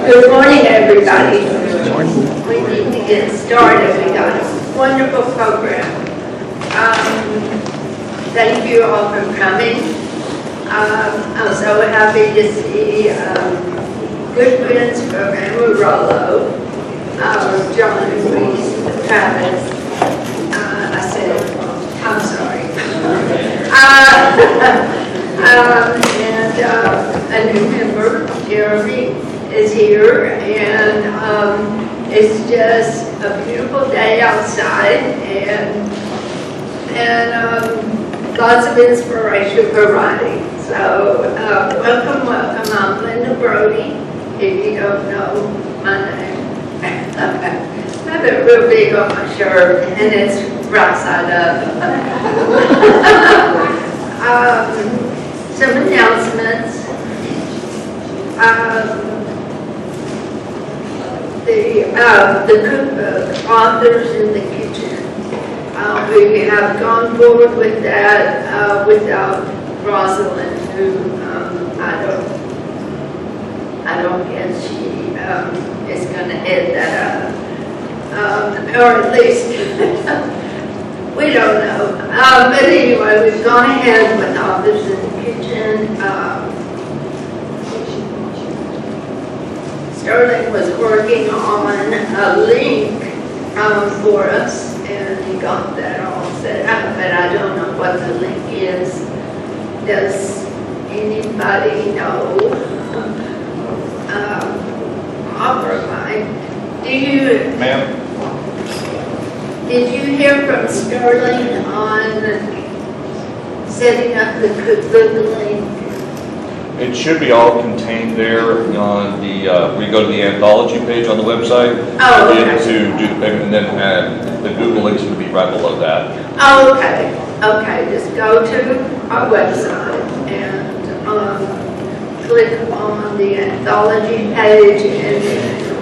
Good morning, everybody. We need to get started. We got a wonderful program. Thank you all for coming. I'm so happy to see good friends from Amarillo, John and Reese Traves. I said, I'm sorry. And a new member, Jeremy, is here, and it's just a beautiful day outside, and lots of inspiration for writing. So welcome. I'm Linda Brody. If you don't know my name, I have it real big on my shirt, and it's right side up. Some announcements. The cookbook, Authors in the Kitchen. We have gone forward with that without Rosalind, who I don't guess she is going to head that up, or at least we don't know. But anyway, we've gone ahead with Authors in the Kitchen. Sterling was working on a link for us, and he got that all set up, but I don't know what the link is. Does anybody know? Opera line. Do you? Ma'am? Did you hear from Sterling on setting up the cookbook link? It should be all contained there on the, where you go to the anthology page on the website. Oh, okay. okay. To do the payment, and then the Google links would be right below that. Oh, okay. Okay, just go to our website and click on the anthology page, and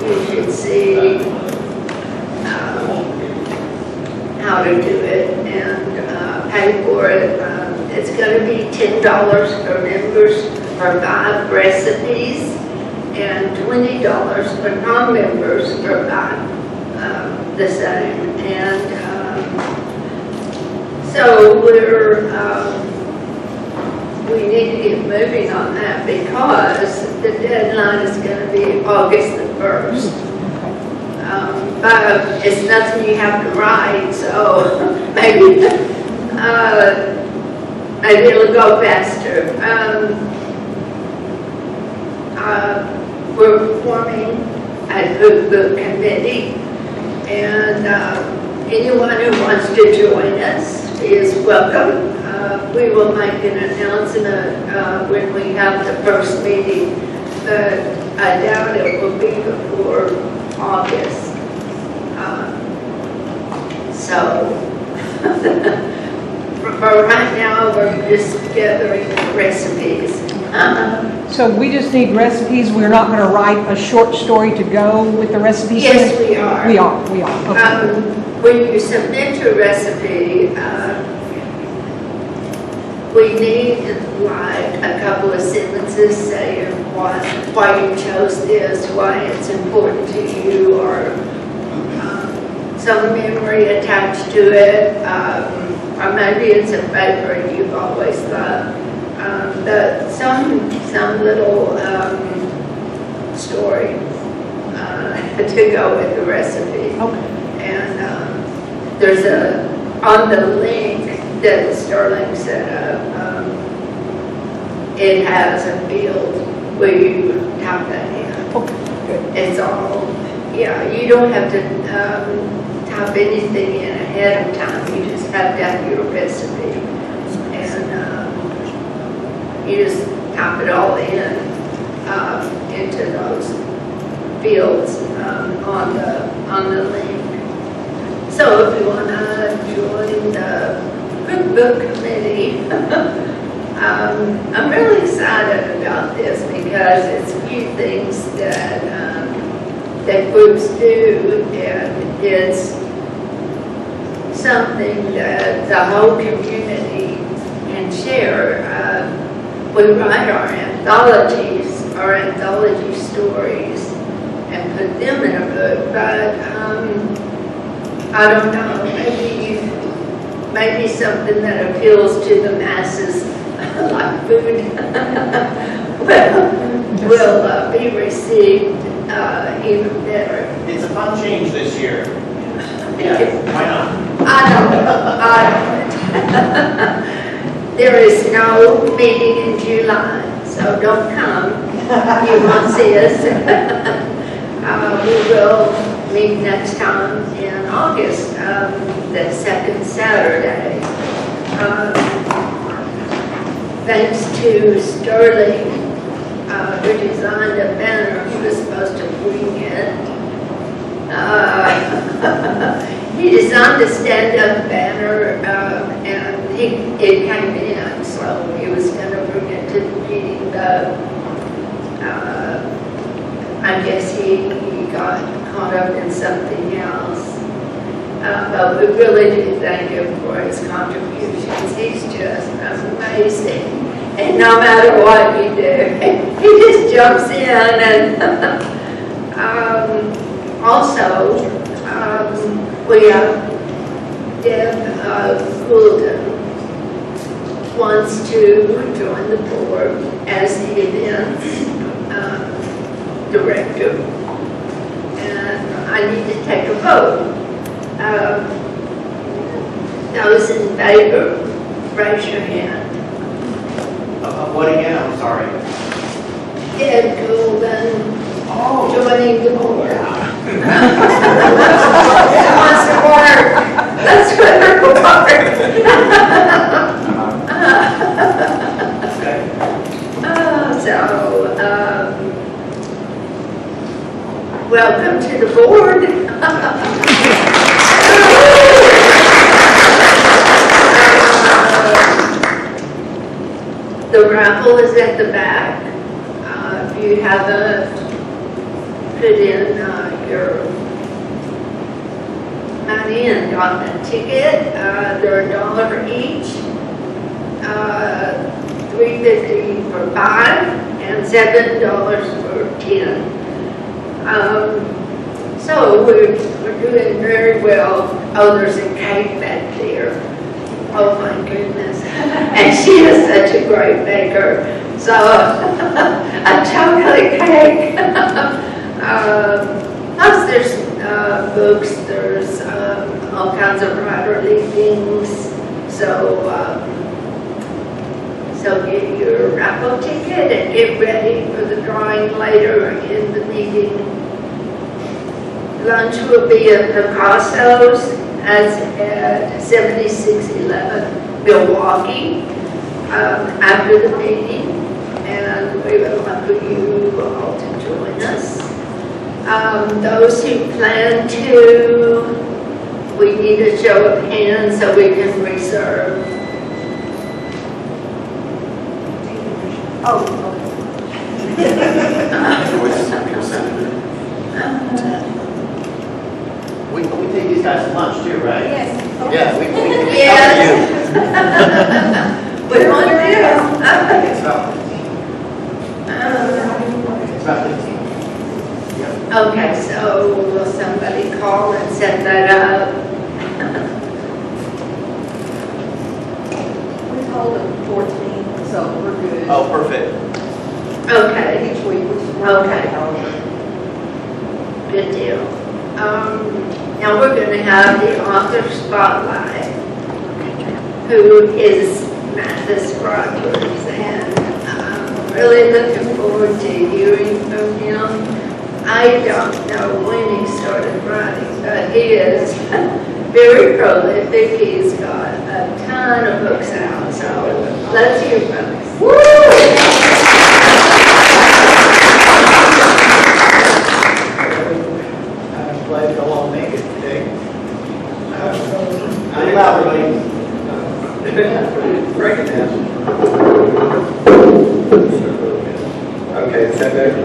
you should see how to do it and pay for it. It's going to be $10 for members for 5 recipes, and $20 for non-members for 5 the same. And so we need to get moving on that, because the deadline is going to be August the 1st. But it's nothing you have to write, so maybe it'll go faster. We're forming a cookbook committee, and anyone who wants to join us is welcome. We will make an announcement when we have the first meeting, but I doubt it will be before August. So for right now, we're just gathering recipes. So we just need recipes. We're not going to write a short story to go with the recipes? Yes, we are. We are. Okay. When you submit your recipe, we need like a couple of sentences saying why you chose this, why it's important to you, or some memory attached to it, or maybe it's a favorite you've always loved. But some little story to go with the recipe. Okay. And there's on the link that Sterling set up, it has a field where you type that in. Okay. Good. It's all, you don't have to type anything in ahead of time. You just have to have your recipe. And you just type it all in into those fields on the link. So if you want to join the cookbook committee, I'm really excited about this, because it's a few things that groups do, and it's something that the whole community can share. We write our anthology stories, put them in a book, but I don't know, maybe something that appeals to the masses, like food, will be received even better. It's a fun change this year. Yeah. Why not? I don't. There is no meeting in July, so don't come. You won't see us. We will meet next time in August, the second Saturday. Thanks to Sterling, who designed a banner. He was supposed to bring it. He designed a stand-up banner, and it came in, so he was going to bring it to the meeting, but I guess he got caught up in something else. But we really do thank him for his contributions. He's just amazing. And no matter what you do, he just jumps in. And also, we have Deb Goulden wants to join the board as the events director. And I need to take a vote. Those in favor, raise your hand. What again? I'm sorry. Deb Goulden joining the board. Wants to work. That's what her welcome to the board. The raffle is at the back. If you haven't put in your money and gotten a ticket, they're $1 each, $3.50 for 5, and $7 for 10. So we're doing very well. Oh, there's a cake back there. Oh my goodness. And she is such a great baker. So a chocolate cake. Plus there's books, there's all kinds of writerly things. So get your raffle ticket and get ready for the drawing later in the meeting. Lunch will be at Picasso's at 7611 Milwaukee after the meeting, and we would love for you all to join us. Those who plan to, we need a show of hands so we can reserve. We take these guys to lunch too, right? Yes. Yeah, we Yes. We want to It's about 15. Yeah. Okay, so will somebody call and set that up? We told them 14, so we're good. Oh, perfect. Okay, Each week, which is Okay. Good deal. Now we're going to have the author spotlight, who is Mathis Rogers, and I'm really looking forward to hearing from him. I don't know when he started writing, but he is very prolific. He's got a ton of books out, so let's hear from him. Woo! I'm glad you'll all make it today. I'm loud, everybody. Recognize. Okay, is that better?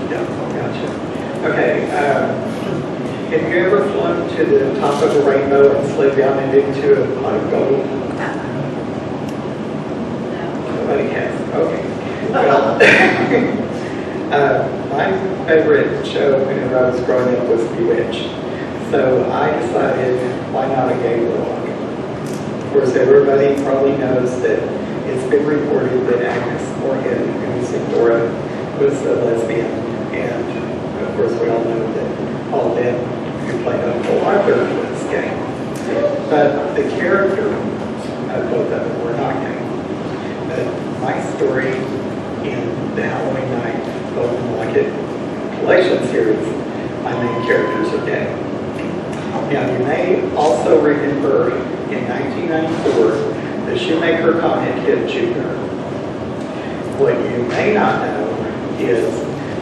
Yeah, gotcha. Okay, have you ever flown to the top of the rainbow and slid down into a pot of gold? Nobody has. Okay. Well, my favorite show whenever I was growing up was Bewitched. So I decided, why not a gay warlock? Of course, everybody probably knows that it's been reported that Agnes Moorehead, who's in Dora, was a lesbian. And of course, we all know that Paul Lynn, who played Uncle Arthur, was gay. But the character of both of them were not gay. But my story in the Halloween Night Golden Locket collection series, my main characters are gay. Now, you may also remember in 1994, the Shoemaker comic hit Jupiter. What you may not know is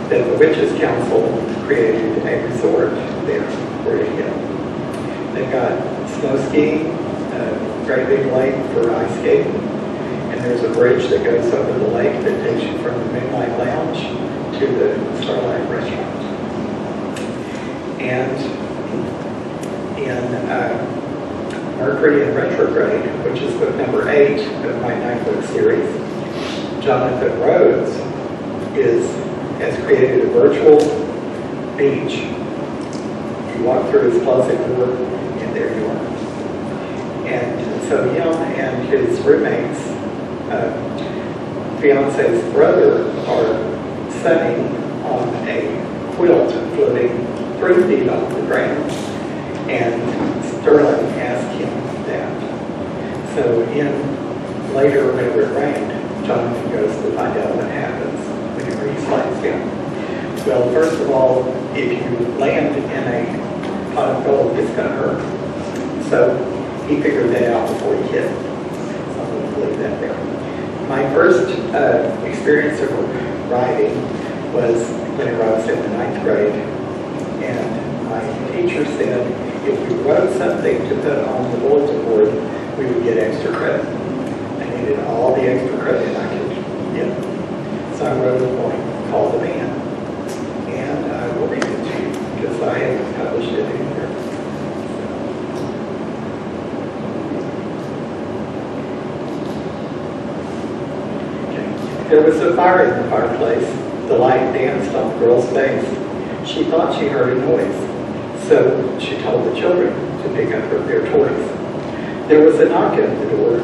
that the Witches Council created a resort there for you to go. They've got snow skiing, a great big lake for ice skating, and there's a bridge that goes over the lake that takes you from the Moonlight Lounge to the Starlight Restaurant. And in Mercury in Retrograde, which is book number 8 of my 9-book series, Jonathan Rhodes has created a virtual beach. You walk through his closet door, and there you are. And so him and his roommate's fiance's brother are sunning on a quilt floating 3 feet off the ground. And Sterling asked him that. So later, whenever it rained, Jonathan goes to find out what happens whenever he slides down. Well, first of all, if you land in a pot of gold, it's going to hurt. So he figured that out before he hit. So I'm going to leave that there. My first experience of writing was whenever I was in the 9th grade. And my teacher said, if we wrote something to put on the bulletin board, we would get extra credit. I needed all the extra credit I could get. So I wrote a poem called The Man. And I will read it to you because I haven't published it anywhere. Okay. There was a fire in the fireplace. The light danced on the girl's face. She thought she heard a noise. So she told the children to pick up their toys. There was a knock at the door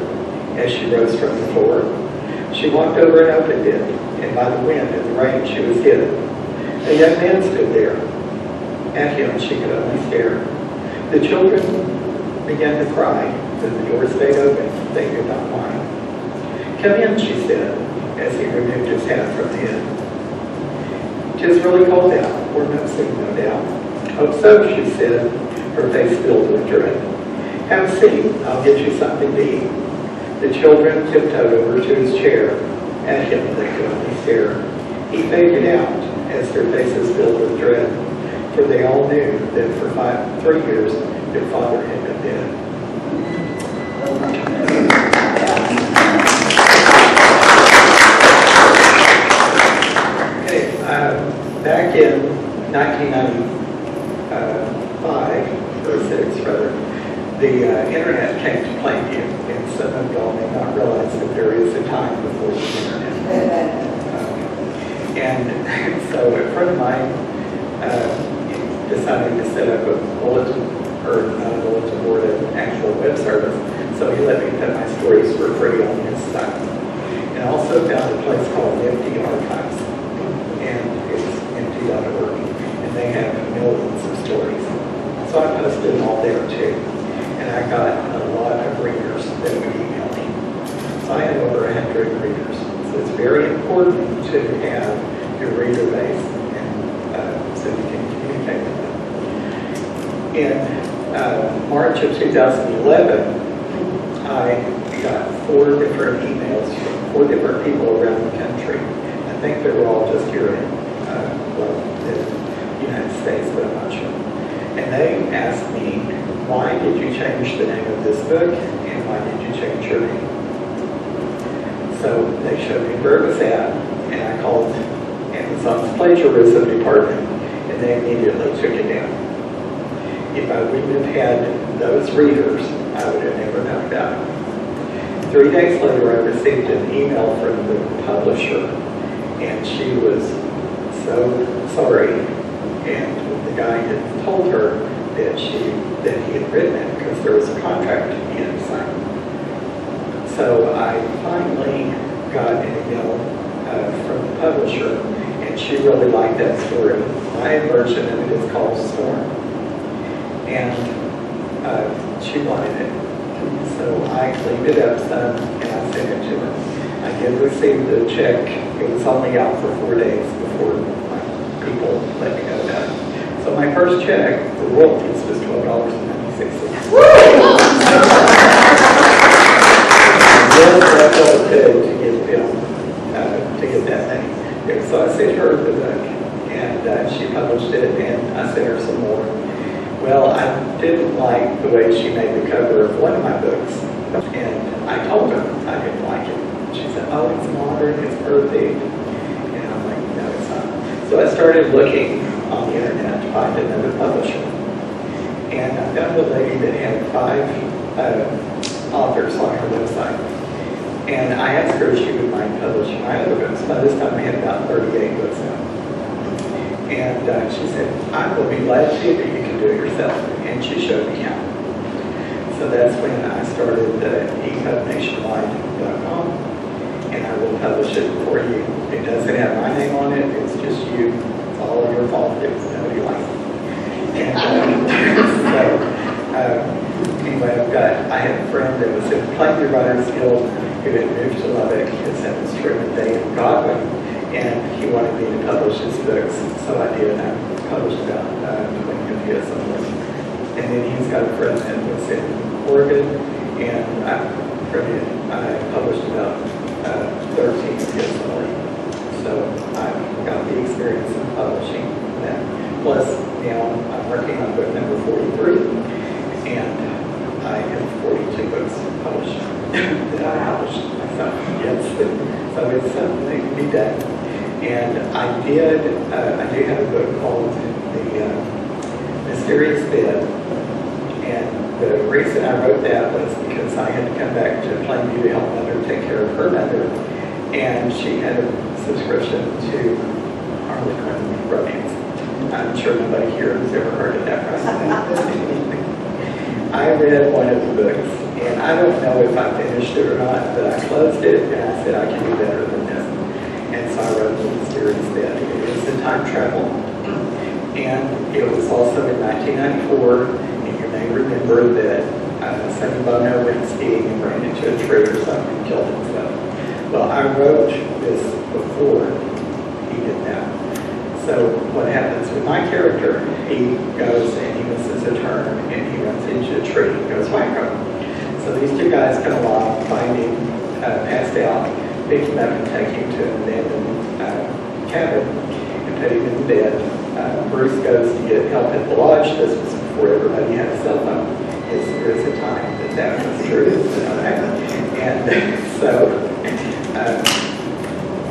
as she rose from the floor. She walked over and opened it, and by the wind and the rain she was hidden. A young man stood there. At him she could only stare. The children began to cry, but the door stayed open. They could not whine. Come in, she said, as he removed his hat from the head. 'Tis really cold out. We're not sick, no doubt. Hope so, she said, her face filled with dread. Have a seat. I'll get you something to eat. The children tiptoed over to his chair. At him they could only stare. He faded out as their faces filled with dread, for they all knew that for 3 years their father had been dead. Okay, back in 1995, or 6 rather, the internet came to Plainview, and some of y'all may not realize that there is a time before the internet. And so a friend of mine decided to set up a bulletin, or not a bulletin board, an actual web service. So he let me put my stories for free on his site. And also found a place called Nifty Archives, and it's nifty.org, and they have millions of stories. So I posted them all there too. And I got a lot of readers that would email me. So I had over 100 readers. So it's very important to have your reader base, and so you can communicate with them. In March of 2011, I got 4 different emails from 4 different people around the country. I think they were all just here in the United States, but I'm not sure. And they asked me, why did you change the name of this book, and why did you change your name? So they showed me where it was at, and I called Amazon's plagiarism department, and they immediately took it down. If I wouldn't have had those readers, I would have never known about it. 3 days later, I received an email from the publisher, and she was so sorry. And the guy had told her that he had written it because there was a contract he had signed. So I finally got an email from the publisher, and she really liked that story. My version of it is called Storm, and she wanted it. So I cleaned it up some, and I sent it to her. I did receive the check. It was only out for 4 days before my people let me know about it. So my first check for royalties was $12.96. Yes, I felt good to get them, to get that money. So I sent her the book, and she published it, and I sent her some more. Well, I didn't like the way she made the cover of one of my books, and I told her I didn't like it. She said, oh, it's modern, it's perfect. And I'm like, no, it's not. So I started looking on the internet to find another publisher. And I found a lady that had 5 authors on her website. And I asked her if she would mind publishing my other books. By this time, I had about 38 books out. And she said, I will be glad to, but you can do it yourself. And she showed me how. So that's when I started epubnationwide.com, and I will publish it for you. It doesn't have my name on it, it's just you. It's all your fault if nobody likes it. And anyway, I had a friend that was in the Caprock Writers Guild who had moved to Lubbock. His name was Day in Godwin, and he wanted me to publish his books, so I did. I published about 20 of his on this. And then he's got a friend that was in Oregon, and I published about 13 of his already. So I've got the experience of publishing that. Plus, now I'm working on book number 43, and I have 42 books published that I published myself. Yes, so it's something that can be done. And I do have a book called The Mysterious Bed. And the reason I wrote that was because I had to come back to Plainview to help Mother take care of her mother. And she had a subscription to Harlequin Romance. I'm sure nobody here has ever heard of that, right? I read one of the books, and I don't know if I finished it or not, but I closed it, and I said I can do better than this. And so I wrote The Mysterious Bed. It was in time travel, and it was also in 1994, and you may remember that Sonny Bono went skiing and ran into a tree or something and killed himself. Well, I wrote this before he did that. So what happens with my character, he goes and he misses a turn and he runs into a tree and goes wacko. So these two guys come along, find him passed out, pick him up and take him to an abandoned cabin and put him in the bed. Bruce goes to get help at the lodge. This was before everybody had a cell phone. There is a time that was true. And so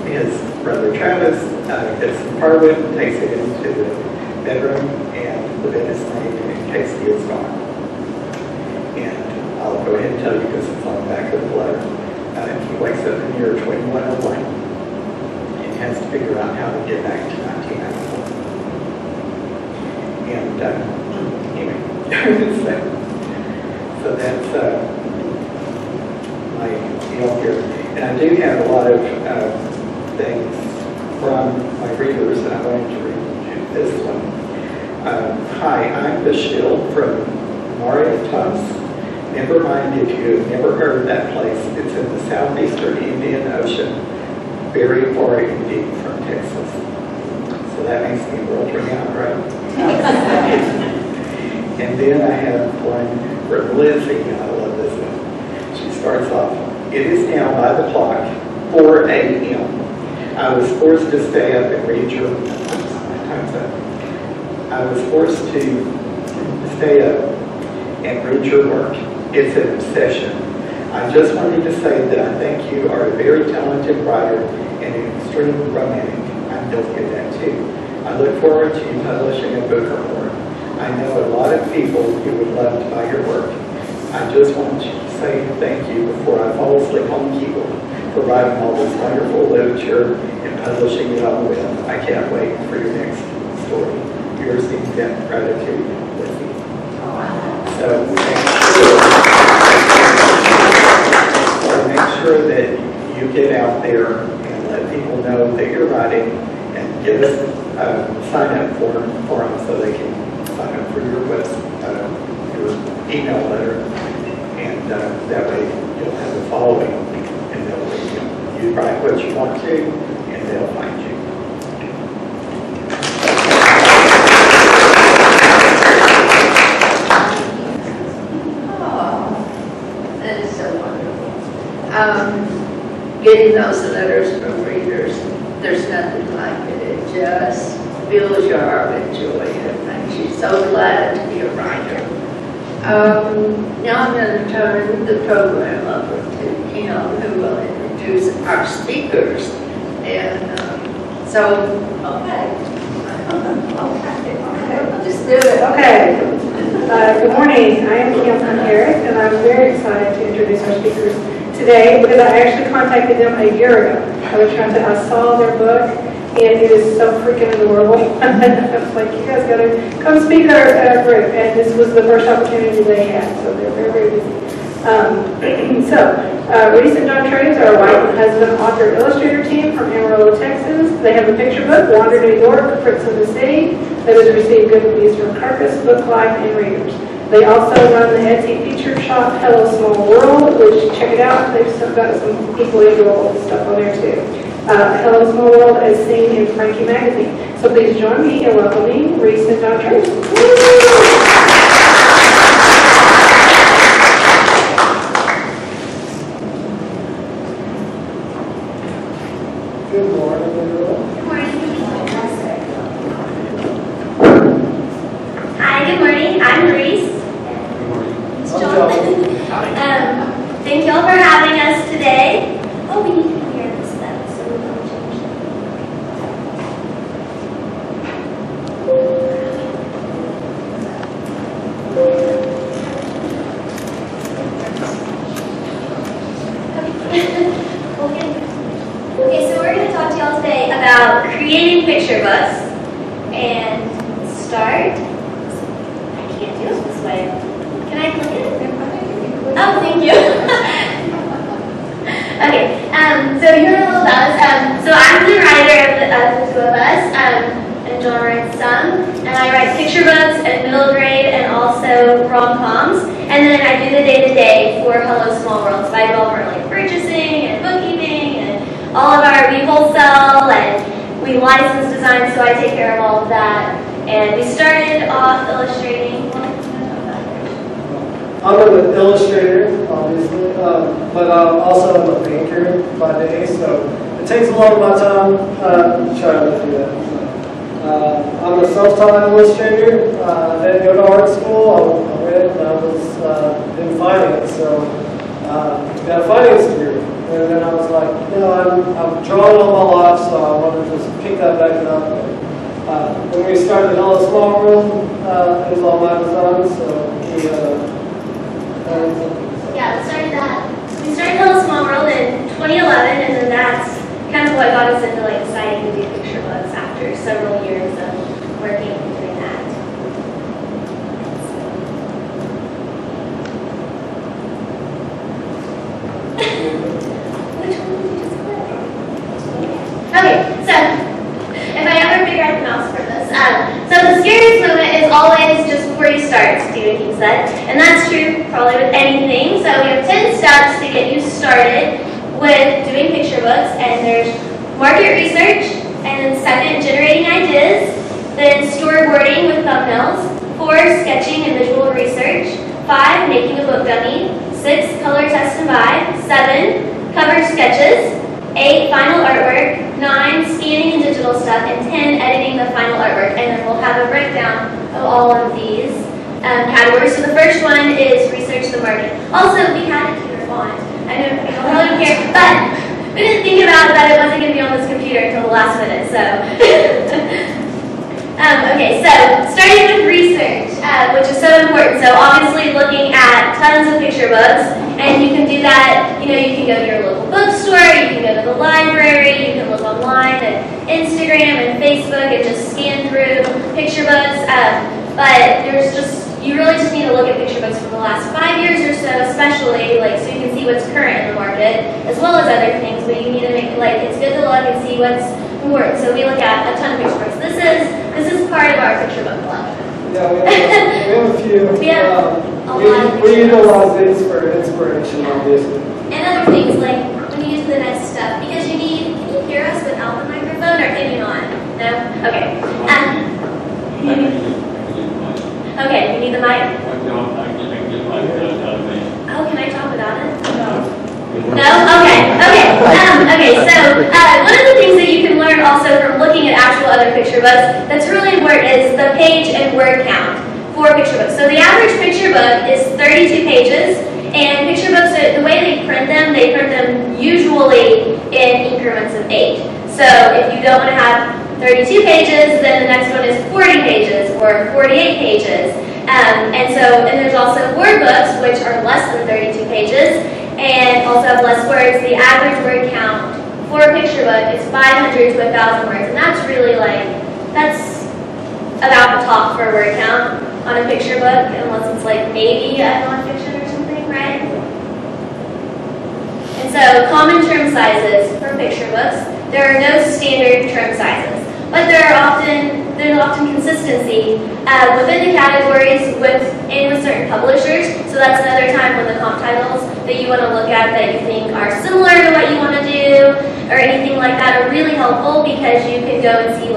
his brother Travis gets some hardwood, takes it into the bedroom, and the bed is made in case he is gone. And I'll go ahead and tell you because it's on the back of the letter. He wakes up in the year 2101 and has to figure out how to get back to 1994. And anyway, so that's my deal here. And I do have a lot of things from my readers, and I wanted to read this one. Hi, I'm Bashil from Mauritius. Never mind if you've never heard of that place. It's in the southeastern Indian Ocean, very far indeed from Texas. So that makes me world renowned, right? And then I have one from Lizzie. I love this one. She starts off, it is now by the clock, 4 a.m. I was forced to stay up and read your, time's up. I was forced to stay up and read your work. It's an obsession. I just wanted to say that I think you are a very talented writer and an extreme romantic. I'm guilty of that too. I look forward to you publishing a book or more. I know a lot of people who would love to buy your work. I just want you to say thank you before I fall asleep on the keyboard for writing all this wonderful literature and publishing it on the web. I can't wait for your next story. Yours in depth gratitude, Lizzie. So make sure that you get out there and let people know that you're writing, and give us sign up form for them so they can sign up for your your email letter, and that way you'll have a following, and you write what you want to, and they'll find you. That is so wonderful. Getting those letters from readers, there's nothing like it. It just fills your heart with joy. It makes you so glad to be a writer. Now I'm going to turn the program over to Kim, who will introduce our speakers. And okay. Just do it. Okay. Good morning. I am Kim Harris, and I'm very excited to introduce our speakers today because I actually contacted them a year ago. I saw their book, and it is so freaking adorable. I was like, you guys got to come speak at our group. And this was the first opportunity they had, so they're very, very busy. Reese Jon Traves are a wife and husband, author, illustrator team from Amarillo, Texas. They have a picture book, Wander New York, Prince of the City, that has received good reviews from Carcass, Book Life, and readers. They also run the Etsy featured shop, Hello Small World, which, check it out, they've got some equally adorable stuff on there too. Hello Small World is seen in Frankie Magazine. So please join me in welcoming Reese Jon Traves. Good morning, everyone. Good morning. Hi, good morning. I'm Reese. It's I'm John. Thank you all for having us today. Oh, we need to hear this then, so we don't change Okay, so we're going to talk to y'all today about creating picture books and start. I can't do it this way. Can I click it? Oh, thank you. Okay, so here are a little about us. So I'm the writer of the two of us, and John writes some, and I write picture books and middle grade and also rom-coms, and then I do the day-to-day for Hello Small World. So I do all of our purchasing and bookkeeping and all of we wholesale and we license design, so I take care of all of that. And we started off illustrating. I'm an illustrator, obviously, but also I'm a painter by day, so it takes a lot of my time trying to do that. I'm a self-taught illustrator. I didn't go to art school. I went and I was in finance, so I got a finance degree. And then I was like, I've drawn all my life, so I want to just pick that back up. When we started Hello Small World, it was all my design, so we yeah, we started Hello Small World in 2011, and then that's kind of what got us into deciding to do picture books after several years of working and doing that. Which one did you just click? Okay, so if I ever figure out the mouse for this, so the scariest moment is always just before you start, Stephen King said, and that's true probably with anything. So we have 10 steps to get you started with doing picture books, and there's market research, and then second, generating ideas, then storyboarding with thumbnails, 4, sketching and visual research, 5, making a book dummy, 6, color test and buy, 7, cover sketches, 8, final artwork, 9, scanning and digital stuff, and 10, editing the final artwork. And then we'll have a breakdown of all of these categories. So the first one is research the market. Also, we had a computer font. I know you probably don't care, but we didn't think about that it wasn't going to be on this computer until the last minute, so. Okay, so starting with research, which is so important. So obviously looking at tons of picture books, and you can do that, you can go to your local bookstore, you can go to the library, you can look online at Instagram and Facebook and just scan through picture books, but you really just need to look at picture books from the last 5 years or so, especially, so you can see what's current in the market, as well as other things, but you need to make, it's good to look and see what's important. So we look at a ton of picture books. This is part of our picture book club. Yeah, we have a few. We have a lot of we picture books. utilize these for inspiration, obviously. And other things, like when you use the next stuff, because can you hear us without the microphone, or can you not? No? Okay. Okay, you need the mic? Oh, can I talk without it? No? Okay, so one of the things that you can learn also from looking at actual other picture books that's really important is the page and word count for picture books. So the average picture book is 32 pages, and picture books, the way they print them usually in increments of 8. So if you don't want to have 32 pages, then the next one is 40 pages or 48 pages. And there's also word books, which are less than 32 pages, and also have less words. The average word count for a picture book is 500 to 1,000 words, and that's really that's about the top for a word count on a picture book, unless it's maybe a nonfiction or something, right? And so common term sizes for picture books, there are no standard term sizes, but there's often consistency within the categories with certain publishers. So that's another time when the comp titles that you want to look at that you think are similar to what you want to do or anything like that are really helpful, because you can go and see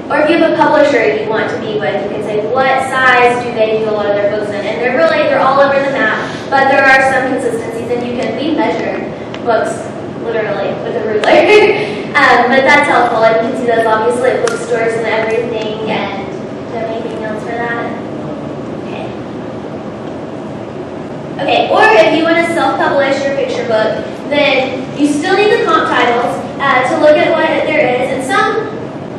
or if you have a publisher you want to be with, you can say what size do they do a lot of their books in, and they're all over the map, but there are some consistencies, and we measure books literally with a ruler. But that's helpful, and you can see those obviously at bookstores and everything. And do you have anything else for that? Okay, or if you want to self-publish your picture book, then you still need the comp titles to look at what there is. And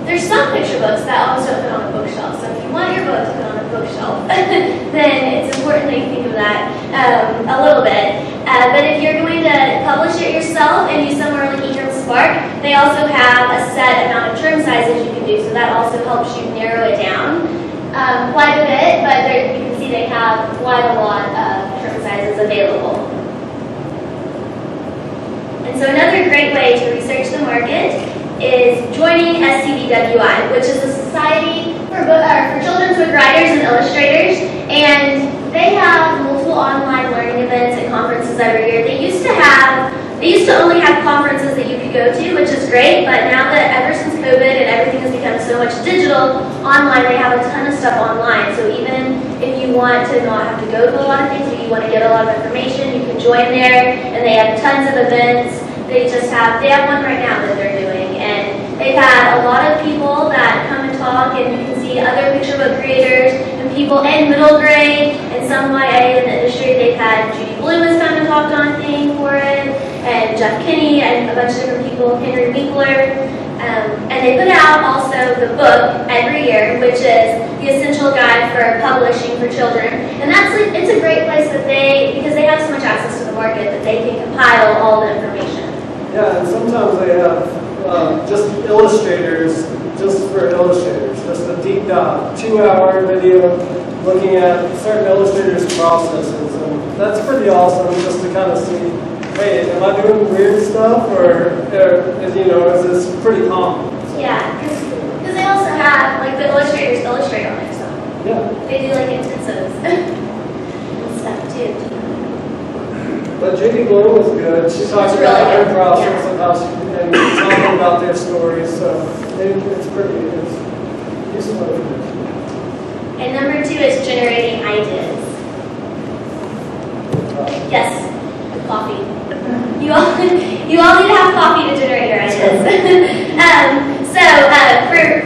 there's some picture books that also fit on a bookshelf. So if you want your book to fit on a bookshelf, then it's important that you think of that a little bit. But if you're going to publish it yourself and use somewhere like Spark, they also have a set amount of term sizes you can do, so that also helps you narrow it down quite a bit, but you can see they have quite a lot of term sizes available. And so another great way to research the market is joining SCWIA, which is a society for children's book writers and illustrators, and they have multiple online learning events and conferences every year. They used to only have conferences that you could go to, which is great, but now that ever since COVID and everything has become so much digital, online, they have a ton of stuff online. So even if you want to not have to go to a lot of things, but you want to get a lot of information, you can join there, and they have tons of events. They have one right now that they're doing, and they've had a lot of people that come and talk, and you can see other picture book creators and people in middle grade and some YA in the industry. They've had Judy Bloom has come and talked on thing for it, and Jeff Kinney and a bunch of different people, Henry Winkler. And they put out also the book every year, which is the Essential Guide for Publishing for Children. And it's a great place that because they have so much access to the market that they can compile all the information. Yeah, and sometimes they have just illustrators, just for illustrators, just a deep dive, 2-hour video looking at certain illustrators' processes. And that's pretty awesome just to kind of see, hey, am I doing weird stuff, or is this pretty common? So. Yeah, because they also have, the illustrators illustrate on their stuff. Yeah. They do, intensives and stuff, too. But Judy Bloom was good. She talked It's about really her good, process yeah. and how and talking about their stories, so it's useful information. And number 2 is generating ideas. Yes, coffee. You all need to have coffee to generate your ideas.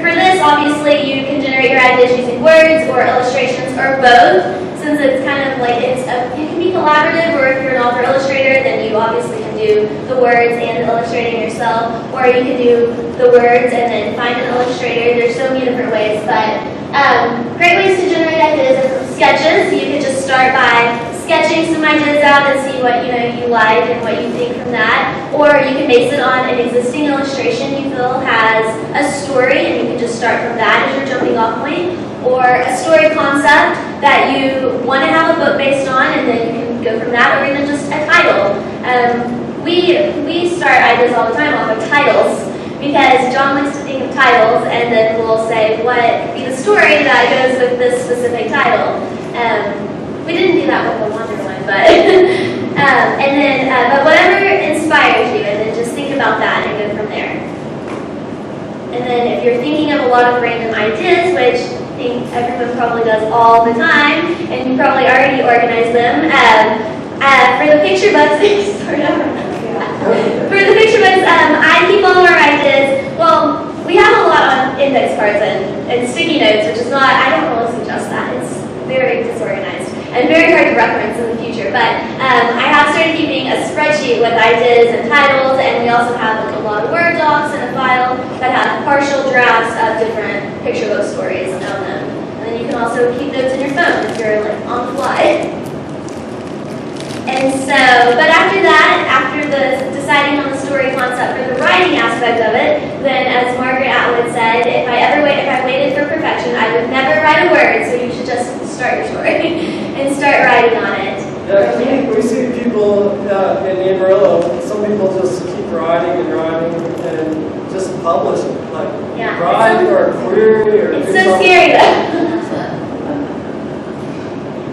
For this, obviously, you can generate your ideas using words or illustrations or both. Since it's kind of it can be collaborative, or if you're an author illustrator, then you obviously can do the words and illustrating yourself, or you can do the words and then find an illustrator. There's so many different ways, but great ways to generate ideas are from sketches. You could just start by sketching some ideas out and see what you like and what you think from that. Or you can base it on an existing illustration you feel has a story, and you can just start from that as your jumping off point. Or a story concept that you want to have a book based on, and then you can go from that, or even just a title. We start ideas all the time off of titles, because John likes to think of titles, and then we'll say what could be the story that goes with this specific title. We didn't do that with the Wonder one, but but whatever inspires you, and then just think about that and go from there. And then if you're thinking of a lot of random ideas, which I think everyone probably does all the time, and you probably already organize them, for the picture books, for the picture books, I keep all of our ideas. Well, we have a lot on index cards and sticky notes, which is not, I don't really suggest that. It's very disorganized and very hard to reference in the future. But I have started keeping a spreadsheet with ideas and titles, and we also have like a lot of Word docs and a file that have partial drafts of different picture book stories on them. And then you can also keep notes in your phone if you're like on the fly. And so, but after that, after deciding on the story concept for the writing aspect of it, then as Margaret Atwood said, if I waited for perfection, I would never write a word, so you should just start your story and start writing on it. Yeah, we see people in Amarillo, some people just keep writing and just publish it, like write or query or It's do so something. scary though.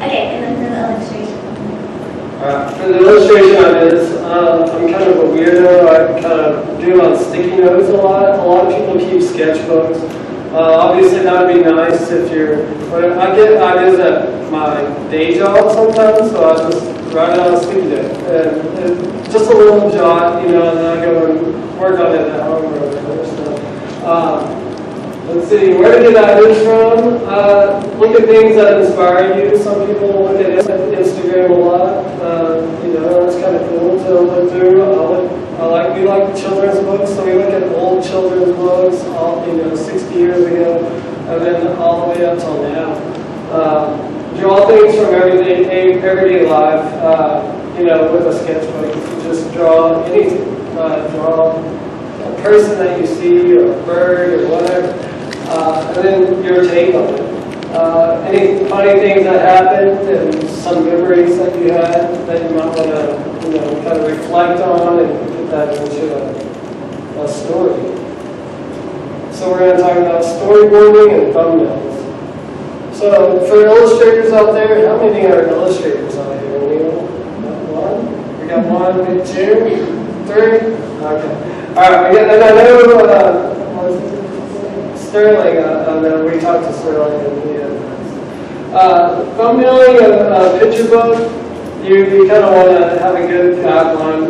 Okay, and then for the illustration. For the illustration ideas, I'm kind of a weirdo. I kind of do on sticky notes a lot. A lot of people keep sketchbooks. Obviously, that would be nice if but I get ideas at my day job sometimes, so I just write it on a sticky note. And just a little jot, and then I go and work on it at home or whatever. So, let's see, where to get ideas from? Look at things that inspire you. Some people look at Instagram a lot. That's kind of cool to look through. We like children's books, so we look at old children's books, 60 years ago, and then all the way up till now. Draw things from everyday life, with a sketchbook. You just draw anything. Draw a person that you see, or a bird, or whatever, and then your take on it. Any funny things that happened, and some memories that you had that you might want to, kind of reflect on and put that into a story. So we're going to talk about storyboarding and thumbnails. So for illustrators out there, how many are illustrators out here? One? We got one, maybe two, three? Okay. All right, and I know Sterling, we talked to Sterling and thumbnailing a picture book, you kind of want to have a good guideline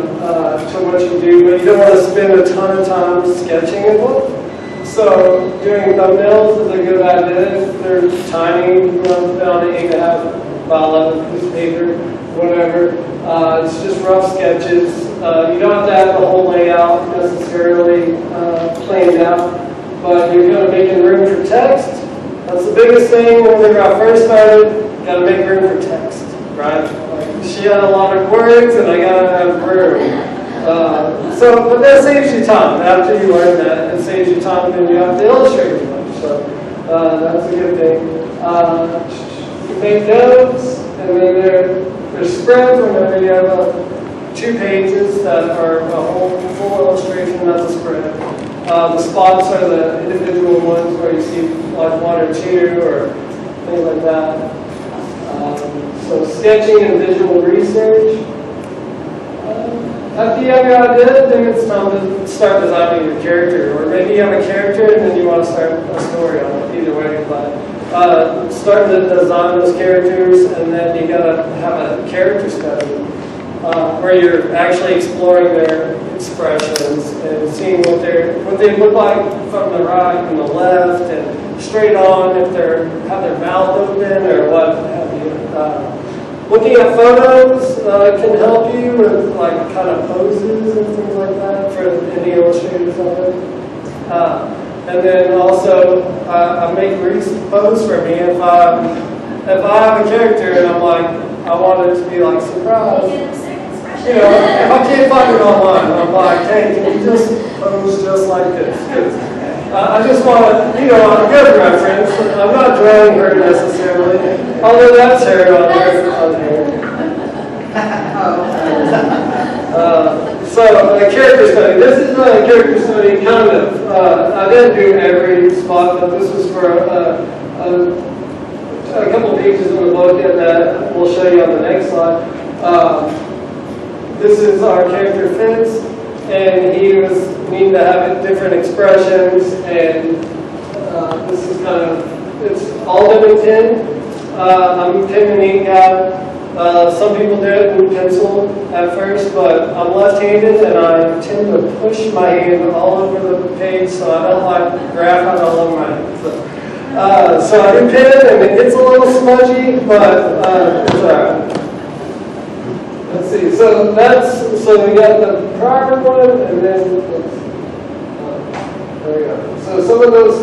to what you do, but you don't want to spend a ton of time sketching a book. So doing thumbnails is a good idea. They're tiny, put on an 8.5 by 11 piece of paper, whatever. It's just rough sketches. You don't have to have the whole layout necessarily planned out, but you're kind of making room for text. That's the biggest thing whenever I first started, got to make room for text, right? She had a lot of words and I got to have room. But that saves you time. After you learn that, it saves you time when you have to illustrate as much. So that's a good thing. You make notes, and then there's spreads whenever you have 2 pages that are a whole full illustration, that's a spread. The spots are the individual ones where you see like 1 or 2 or things like that. So sketching and visual research. After you have your idea, then it's time to start designing your character. Or maybe you have a character and then you want to start a story on it, either way. But starting to design those characters, and then you got to have a character study where you're actually exploring their expressions and seeing what they look like from the right and the left and straight on, if they have their mouth open or what have you. Looking at photos can help you with kind of poses and things like that for any illustrators out there. And then also, I make Reese pose for me if I have a character and I'm like, I I want it to be like surprise. Give a certain expression. You know, if I can't find it online, I'm like, hey, can you just pose just like this? 'Cause, I just want to, you know, I'm good reference. I'm not drawing her necessarily, although that's her on there. So a character study. This is not a character study, kind of. I didn't do every spot, but this was for a couple pages in the book, and that we'll show you on the next slide. This is our character Fitz, and he was needing to have different expressions, and this is kind of, it's all done in pen. I'm a pen and ink guy. Some people do it in pencil at first, but I'm left-handed and I tend to push my hand all over the page, so I don't like graphite all over my hand. So I do pen and it gets a little smudgy, but it's alright. Let's see, so we got the prior one, and then, there we go. So some of those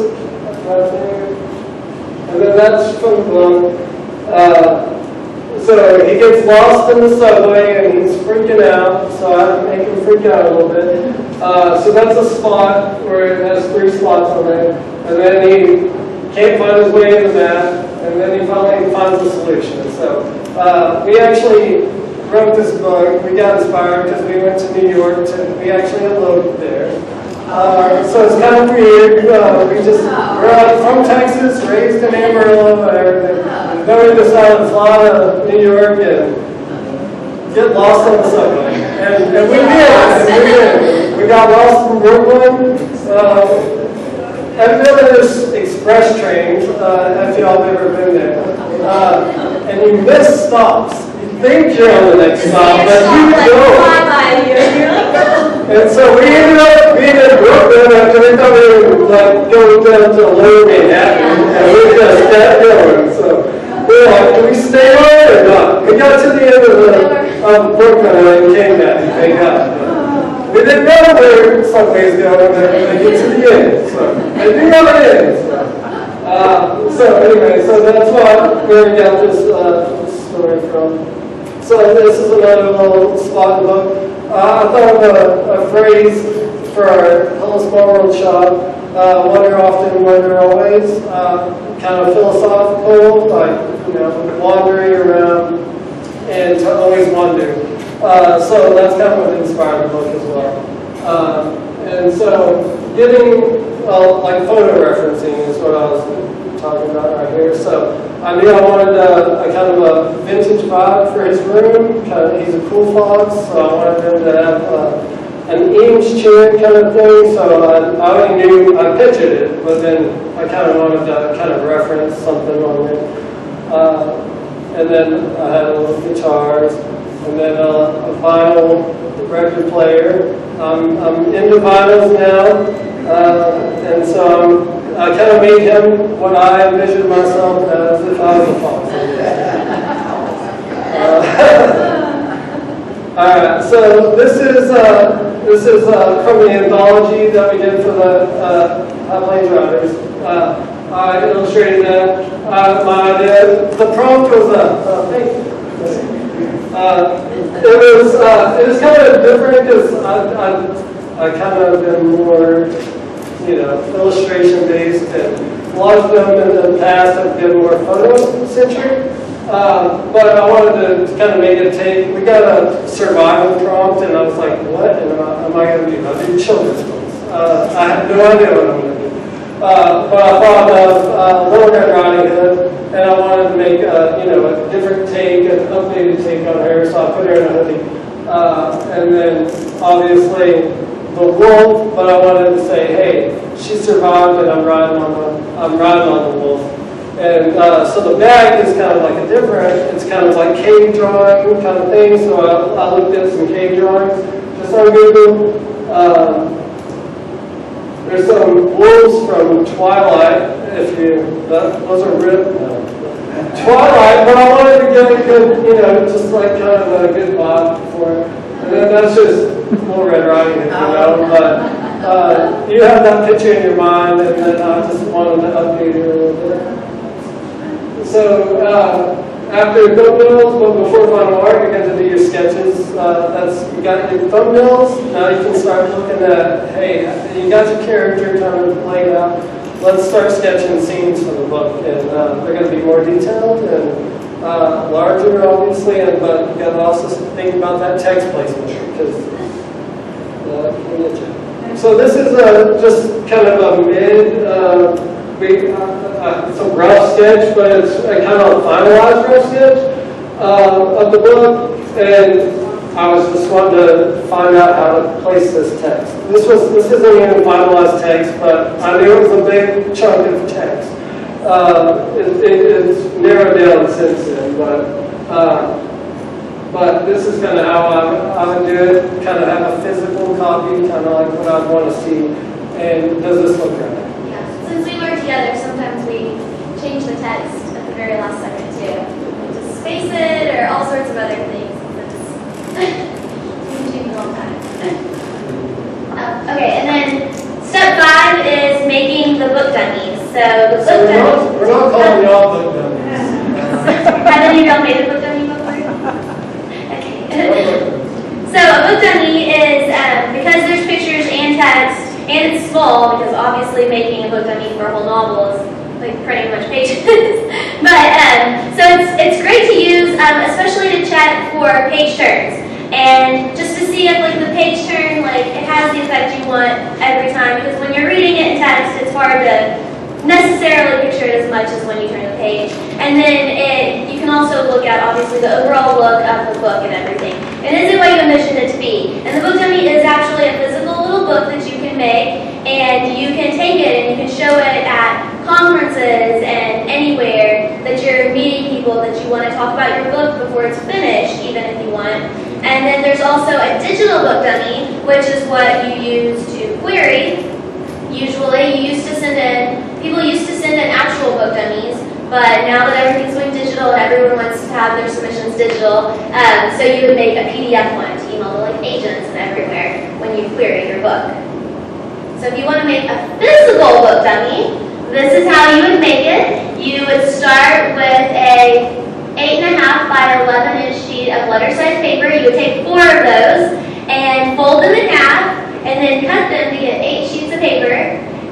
right there, and then that's from the book. So he gets lost in the subway and he's freaking out, so I make him freak out a little bit. So that's a spot where it has 3 slots on there, and then he can't find his way in the map, and then he finally finds the solution. So we actually wrote this book. We got inspired because we went to New York. We actually eloped there. So it's kind of weird. We're from Texas, raised in Amarillo and everything. Then we decided to fly to New York and get lost on the subway. And we did. We got lost in Brooklyn. I've never this express trains, if y'all have ever been there. And you miss stops. You think you're on the next stop, but you don't. And so we ended up being in Brooklyn after we thought we were like going down to Lower Manhattan, and we just kept going. So we're like, do we stay on or not? We got to the end of Brooklyn and we came back, thank God. We didn't know where subways go when they get to the end, so they do have an end. So anyway, so that's where we got this story from. So this is another little spot in the book. I thought of a phrase for our Hello Small World shop, wonder often, wonder always, kind of philosophical, like, you know, wandering around and to always wonder. So that's kind of what inspired the book as well. And so getting, like photo referencing is what I was talking about right here. So I knew I wanted a kind of a vintage vibe for his room. He's a cool fox, so I wanted him to have an Eames chair kind of thing. So I already knew, I pictured it, but then I kind of wanted to kind of reference something on it. And then I had a little guitars, and then a vinyl record player. I'm into vinyls now, and so I kind of made him what I envisioned myself as if I was a fox. All right, so this is from the anthology that we did for the High Plains Writers. I illustrated that. My idea, the prompt was it was kind of different because I kind of been more, you know, illustration based, and a lot of them in the past have been more photo centric. But I wanted to kind of make it take. We got a survival prompt, and I was like, what am I going to do? I'll do children's books. I had no idea what I'm going to do. But I thought of Little Red Riding Hood, and I wanted to make a different take, an updated take on her, so I put her in a hoodie. And then obviously the wolf, but I wanted to say, hey, she survived, and I'm riding on the wolf. And so the bag is kind of like a different, it's kind of like cave drawing kind of thing. So I looked at some cave drawings just on Google. There's some wolves from Twilight, those are ripped. Twilight, but I wanted to get a good, just like kind of a good vibe for it. And then that's just Little Red Riding Hood, but you have that picture in your mind, and then I just wanted to update it a little bit. So after thumbnails, but before final art, you're going to do your sketches. You got your thumbnails. Now you can start looking at, hey, you got your character kind of laid out. Let's start sketching scenes for the book, and they're going to be more detailed and larger, obviously. But you got to also think about that text placement because so this is just kind of a it's a rough sketch, but it's a kind of a finalized rough sketch of the book, and I was just wanting to find out how to place this text. This isn't even finalized text, but I knew it was a big chunk of text. It's narrowed down since then, but this is kind of how I would do it, kind of have a physical copy, kind of like what I'd want to see, and does this look right? Yeah, since we work together, sometimes we change the text at the very last second too. We just space it or all sorts of other things. We change it all the time. Okay, and then step 5 is making the book dummies. So the book dummies. We're not calling y'all book dummies. Have any of y'all made a book dummy before? Okay. So a book dummy is, because there's pictures and text, and it's small, because obviously making a book dummy for a whole novel is like printing a bunch of pages. But, so it's great to use, especially to check for page turns. And just to see if like the page turn, like it has the effect you want every time, because when you're reading it in text, it's hard to necessarily picture it as much as when you turn the page. And then you can also look at obviously the overall look of the book and everything. And is it what you envisioned it to be? And the book dummy is actually a physical little book that you can make, and you can take it and you can show it at conferences and anywhere that you're meeting people that you want to talk about your book before it's finished, even if you want. And then there's also a digital book dummy, which is what you use to query. Usually, people used to send in actual book dummies, but now that everything's going digital and everyone wants to have their submissions digital, so you would make a PDF one to email to like agents and everywhere when you query your book. So if you want to make a physical book dummy, this is how you would make it. You would start with a 8.5 by 11 inch sheet of letter-sized paper. You would take 4 of those and fold them in half, and then cut them to get 8 sheets of paper.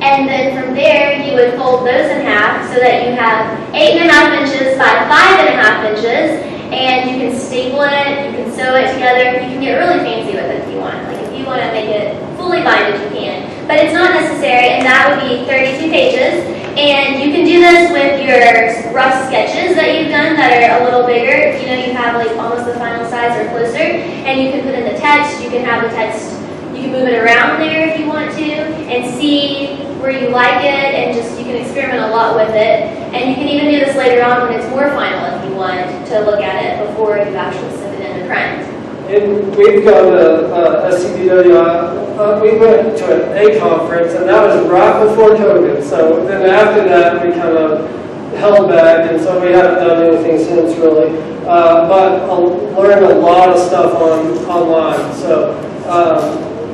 And then from there, you would fold those in half so that you have 8.5 inches by 5.5 inches. And you can staple it, you can sew it together. You can get really fancy with it if you want. Like if you want to make it fully binded, you can. But it's not necessary, and that would be 32 pages. And you can do this with your rough sketches that you've done that are a little bigger. You know, you have like almost the final size or closer. And you can put in the text. You can have the text. You can move it around there if you want to, and see where you like it, and just you can experiment a lot with it. And you can even do this later on when it's more final if you want to look at it before you actually send it into print. And we've gone to CWIA, we went to an A conference, and that was right before COVID. So then after that, we kind of held back, and so we haven't done anything since really. But I learned a lot of stuff online. So,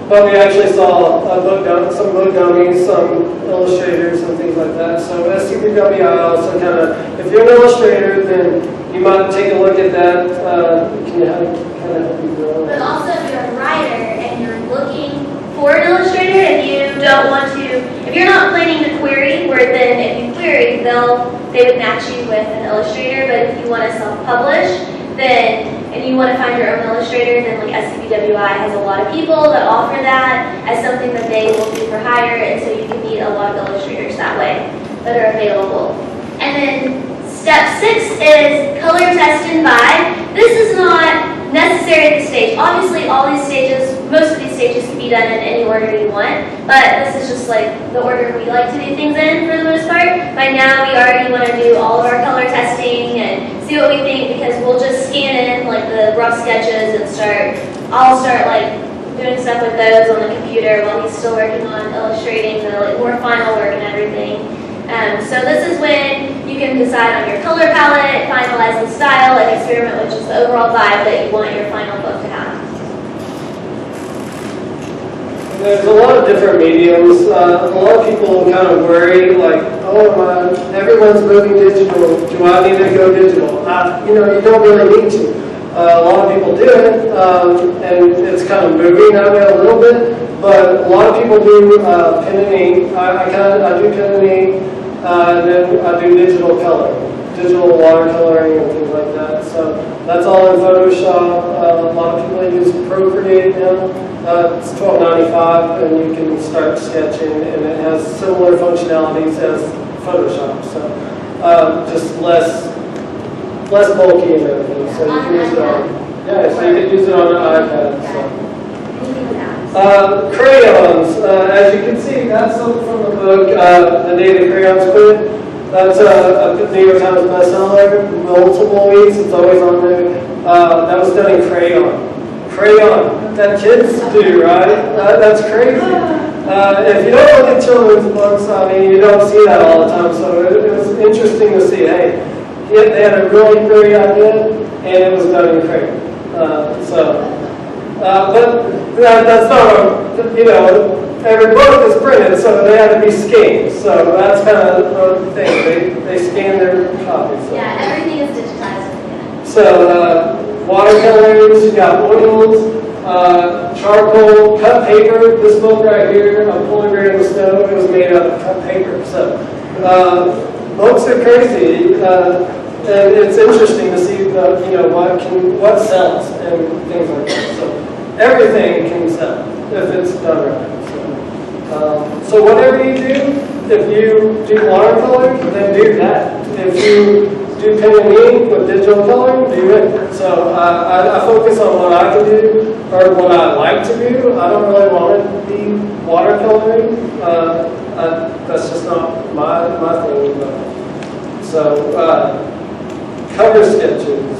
but we actually saw some book dummies, some illustrators, and things like that. So SCWI also kind of, if you're an illustrator, then you might take a look at that. Can you kind of help you grow? But also, if you're a writer and you're looking for an illustrator, if you don't want to, if you're not planning to query, where then if you query, they would match you with an illustrator. But if you want to self-publish, and you want to find your own illustrator, then like SCWI has a lot of people that offer that as something that they will do for hire, and so you can meet a lot of illustrators that way that are available. And then step 6 is color test and buy. This is not necessary at this stage. Obviously, most of these stages can be done in any order you want, but this is just like the order we like to do things in for the most part. By now, we already want to do all of our color testing and see what we think, because we'll just scan in like the rough sketches and I'll start like doing stuff with those on the computer while he's still working on illustrating the like more final work and everything. So this is when you can decide on your color palette, finalize the style, and experiment with just the overall vibe that you want your final book to have. There's a lot of different mediums. A lot of people kind of worry, like, oh, everyone's moving digital. Do I need to go digital? You know, you don't really need to. A lot of people do it, and it's kind of moving that way a little bit. But a lot of people do pen and ink. I do pen and ink, and then I do digital coloring, digital watercoloring and things like that. So that's all in Photoshop. A lot of people use Procreate now. It's $12.95, and you can start sketching, and it has similar functionalities as Photoshop. So just less bulky and everything. So you can use it on, so you can use it on an iPad. So. Crayons, as you can see, that's something from the book, The Day the Crayons Quit. That's a New York Times bestseller, multiple weeks, it's always on there. That was done in crayon. Crayon, that kids do, right? That's crazy. If you don't look at children's books, I mean, you don't see that all the time, so it was interesting to see, hey, they had a really great idea, and it was done in crayon. But that's not, you know, every book is printed, so they had to be scanned. So that's kind of the thing. They scan their copies. So. Yeah, everything is digitized. So watercolors, you got oils, charcoal, cut paper. This book right here, I'm pulling here in the snow, it was made out of cut paper. So books are crazy. And it's interesting to see what sells and things like that. So everything can sell if it's done right. So whatever you do, if you do watercolor, then do that. If you do pen and ink with digital coloring, do it. So I focus on what I can do or what I like to do. I don't really want to be watercoloring. That's just not my thing. So. Cover sketches.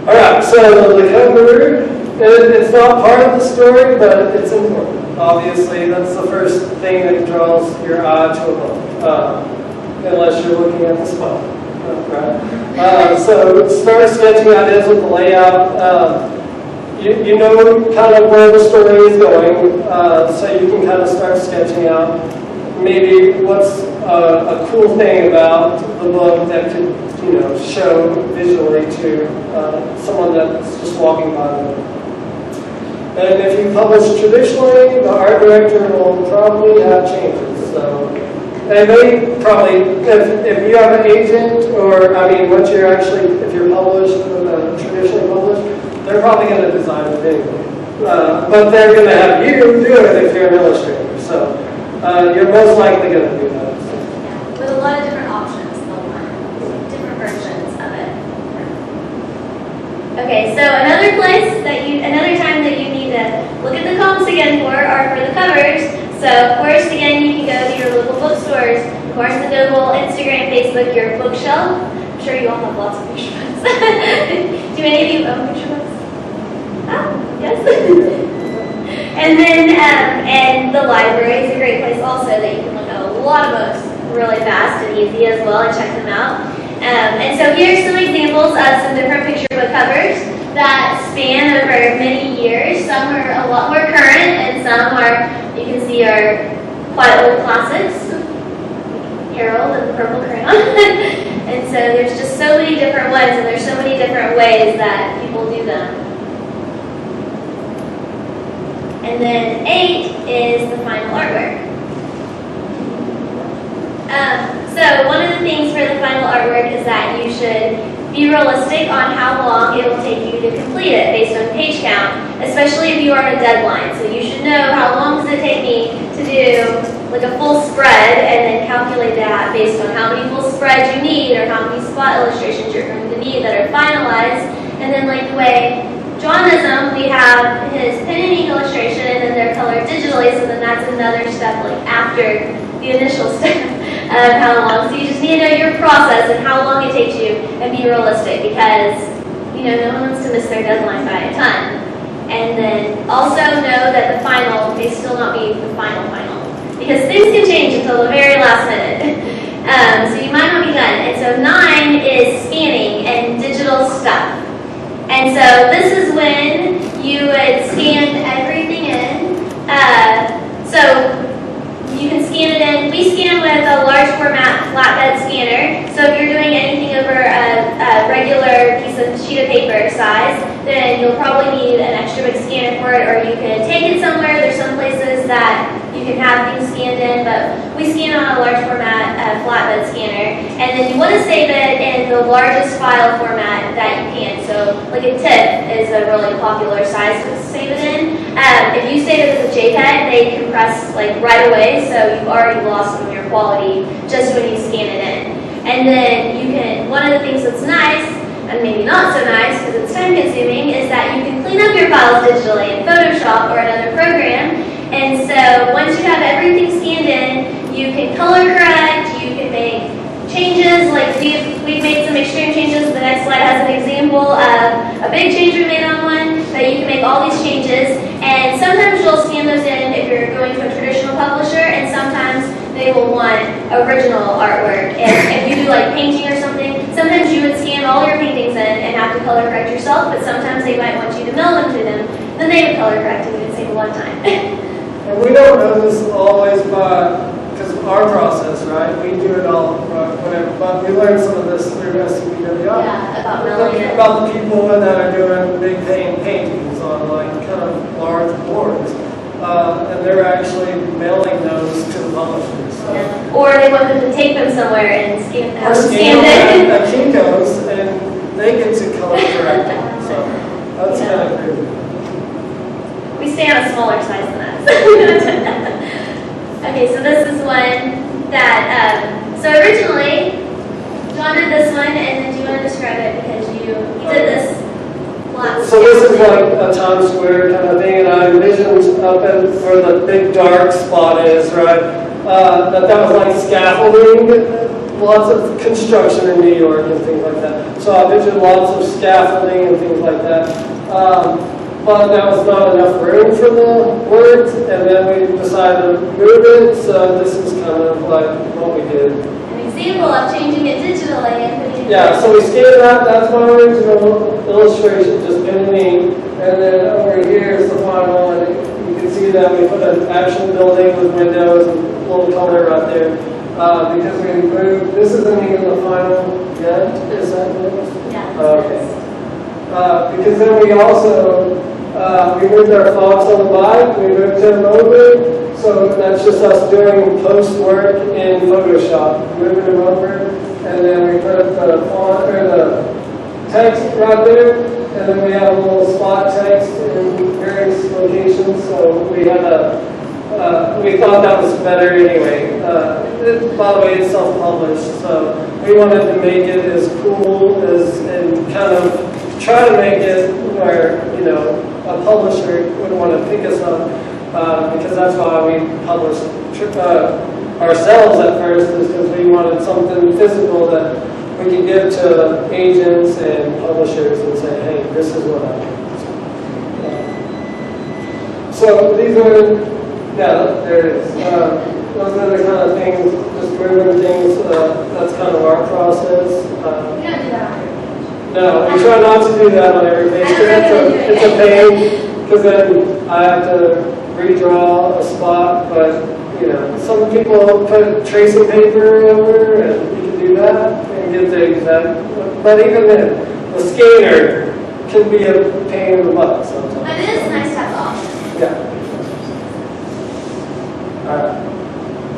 All right, so the cover, it's not part of the story, but it's important. Obviously, that's the first thing that draws your eye to a book, unless you're looking at the spot. Right? So start sketching ideas with the layout. You know kind of where the story is going, so you can kind of start sketching out maybe what's a cool thing about the book that could, show visually to someone that's just walking by the book. And if you publish traditionally, the art director will probably have changes. So, and they probably, if you have an agent, or once you're actually, if you're published, traditionally published, they're probably going to design it anyway. But they're going to have you do it if you're an illustrator. So you're most likely going to do that. Yeah, with a lot of different options. Versions of it. Okay, so another time that you need to look at the comps again are for the covers. So of course, again, you can go to your local bookstores, Barnes & Noble, Instagram, Facebook, your bookshelf. I'm sure you all have lots of picture books. Do any of you own picture books? Oh, yes. And then, and the library is a great place also that you can look at a lot of books really fast and easy as well and check them out. And so here's some examples of some different picture book covers that span over many years. Some are a lot more current, and some are, you can see, are quite old classics. Harold and the Purple Crayon. And so there's just so many different ones, and there's so many different ways that people do them. And then 8 is the final artwork. So one of the things for the final artwork is that you should be realistic on how long it will take you to complete it based on page count, especially if you are on a deadline. So you should know how long does it take me to do like a full spread, and then calculate that based on how many full spreads you need or how many spot illustrations you're going to need that are finalized. And then like the way John does them, we have his pen and ink illustration, and then they're colored digitally, so then that's another step like after the initial step of how long. So you just need to know your process and how long it takes you and be realistic, because no one wants to miss their deadline by a ton. And then also know that the final may still not be the final, because things can change until the very last minute. So you might not be done. And so 9 is scanning and digital stuff. And so this is when you would scan everything in So you can scan it in. We scan with a large format flatbed scanner. So if you're doing anything over a regular sheet of paper size, then you'll probably need an extra big scanner for it, or you can take it somewhere. There's some places that you can have things scanned in, but we scan on a large format flatbed scanner. And then you want to save it in the largest file format that you can. So like a TIFF is a really popular size to save it in. If you save it as a JPEG, they compress like right away, so you've already lost some of your quality just when you scan it in. And then you can, one of the things that's nice, and maybe not so nice because it's time consuming, is that you can clean up your files digitally in Photoshop or another program. And so once you have everything scanned in, you can color correct, you can make changes, like we've made some extreme changes. The next slide has an example of a big change we made on one, that you can make all these changes. And sometimes you'll scan those in if you're going to a traditional publisher, and sometimes they will want original artwork. And if you do like painting or something, sometimes you would scan all your paintings in and have to color correct yourself, but sometimes they might want you to mail them to them, then they would color correct and you would save a lot of time. And we don't know this always because of our process, right? We do it all, whatever. But we learned some of this through CWIA. Yeah, about mailing it. About the people that are doing big paintings on like kind of large boards. And they're actually mailing those to the publishers. So. Yeah. Or they want them to take them somewhere and scan them Scan at Kinko's, and they get to color correct them. So that's kind of crazy. We stay on a smaller size than us. Okay, so this is one that, so originally, John did this one, and then do you want to describe it because you did this lots. So this is like a Times Square kind of thing, and I envisioned up at where the big dark spot is, right? That was like scaffolding, lots of construction in New York and things like that. So I envisioned lots of scaffolding and things like that. But that was not enough room for the words, and then we decided to move it, so this is kind of like what we did. An example of changing it digitally and putting it. Yeah, so we scanned that, that's my original illustration, just pen and ink, and then over here is the final, and you can see that we put an actual building with windows and a little color right there, because we moved, this isn't even the final yet, is that it? Yeah. Okay. Because then we also, we moved our fonts on the bike, we moved them over, so that's just us doing post work in Photoshop, moving them over, and then we put the font, or the text right there, and then we have a little spot text in various locations, so we had we thought that was better anyway. By the way, it's self-published, so we wanted to make it as cool as, and kind of try to make it where, you know, a publisher would want to pick us up, because that's why we published ourselves at first, is because we wanted something physical that we could give to agents and publishers and say, hey, this is what I do. So these are, yeah, there it is. Those are the kind of things, just moving things, that's kind of our process. We don't do that on your page. No, we try not to do that on every page. It's a pain, because then I have to redraw a spot, but, you know, some people put tracing paper over, and you can do that, and get the exact, but even then, the scanner can be a pain in the butt sometimes. But it is nice to have the option. Yeah.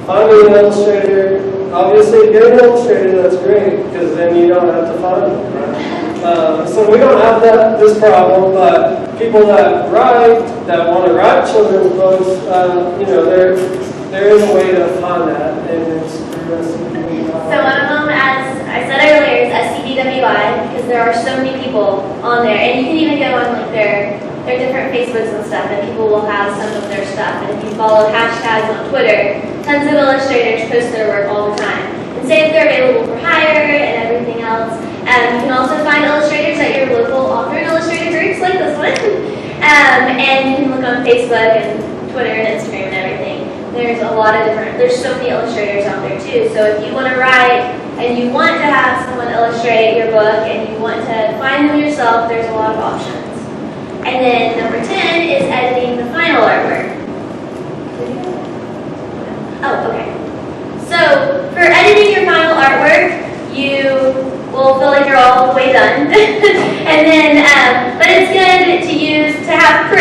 Finding an illustrator, obviously get an illustrator, that's great, because then you don't have to find them, right? So we don't have this problem, but people that write, that want to write children's books, you know, there is a way to find that, and it's So one of them, as I said earlier, is CWIA, because there are so many people on there, and you can even go on like their different Facebooks and stuff, and people will have some of their stuff. And if you follow hashtags on Twitter, tons of illustrators post their work all the time and say if they're available for hire and everything else. You can also find illustrators at your local author and illustrator groups like this one. And you can look on Facebook and Twitter and Instagram and everything. There's a lot of there's so many illustrators out there too. So if you want to write and you want to have someone illustrate your book and you want to find them yourself, there's a lot of options. And then number 10 is editing the final artwork.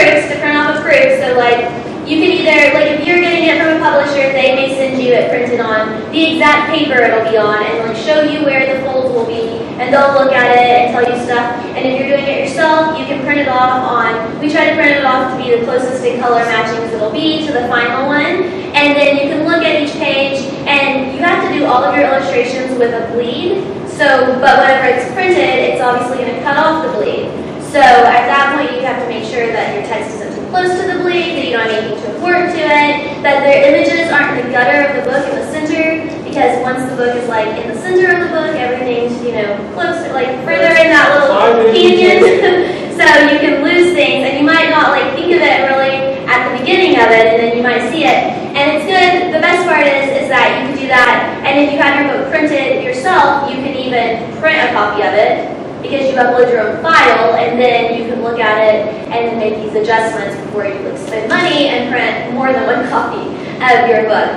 proofs, to print off a proof. So like, you can either, like if you're getting it from a publisher, they may send you it printed on the exact paper it'll be on and like show you where the folds will be, and they'll look at it and tell you stuff. And if you're doing it yourself, you can print it off on, we try to print it off to be the closest in color matching as it'll be to the final one. And then you can look at each page, and you have to do all of your illustrations with a bleed. So, but whenever it's printed, it's obviously going to cut off the bleed. So at that point, you have to make sure that your text isn't too close to the bleed, that you don't have anything too important to it, that their images aren't in the gutter of the book in the center, because once the book is like in the center of the book, everything's, you know, closer, like further in that little canyon. So you can lose things, and you might not like think of it really at the beginning of it, and then you might see it. And it's good, the best part is that you can do that, and if you have your book printed yourself, you can even print a copy of it, because you upload your own file, and then you can look at it and then make these adjustments before you like spend money and print more than one copy of your book,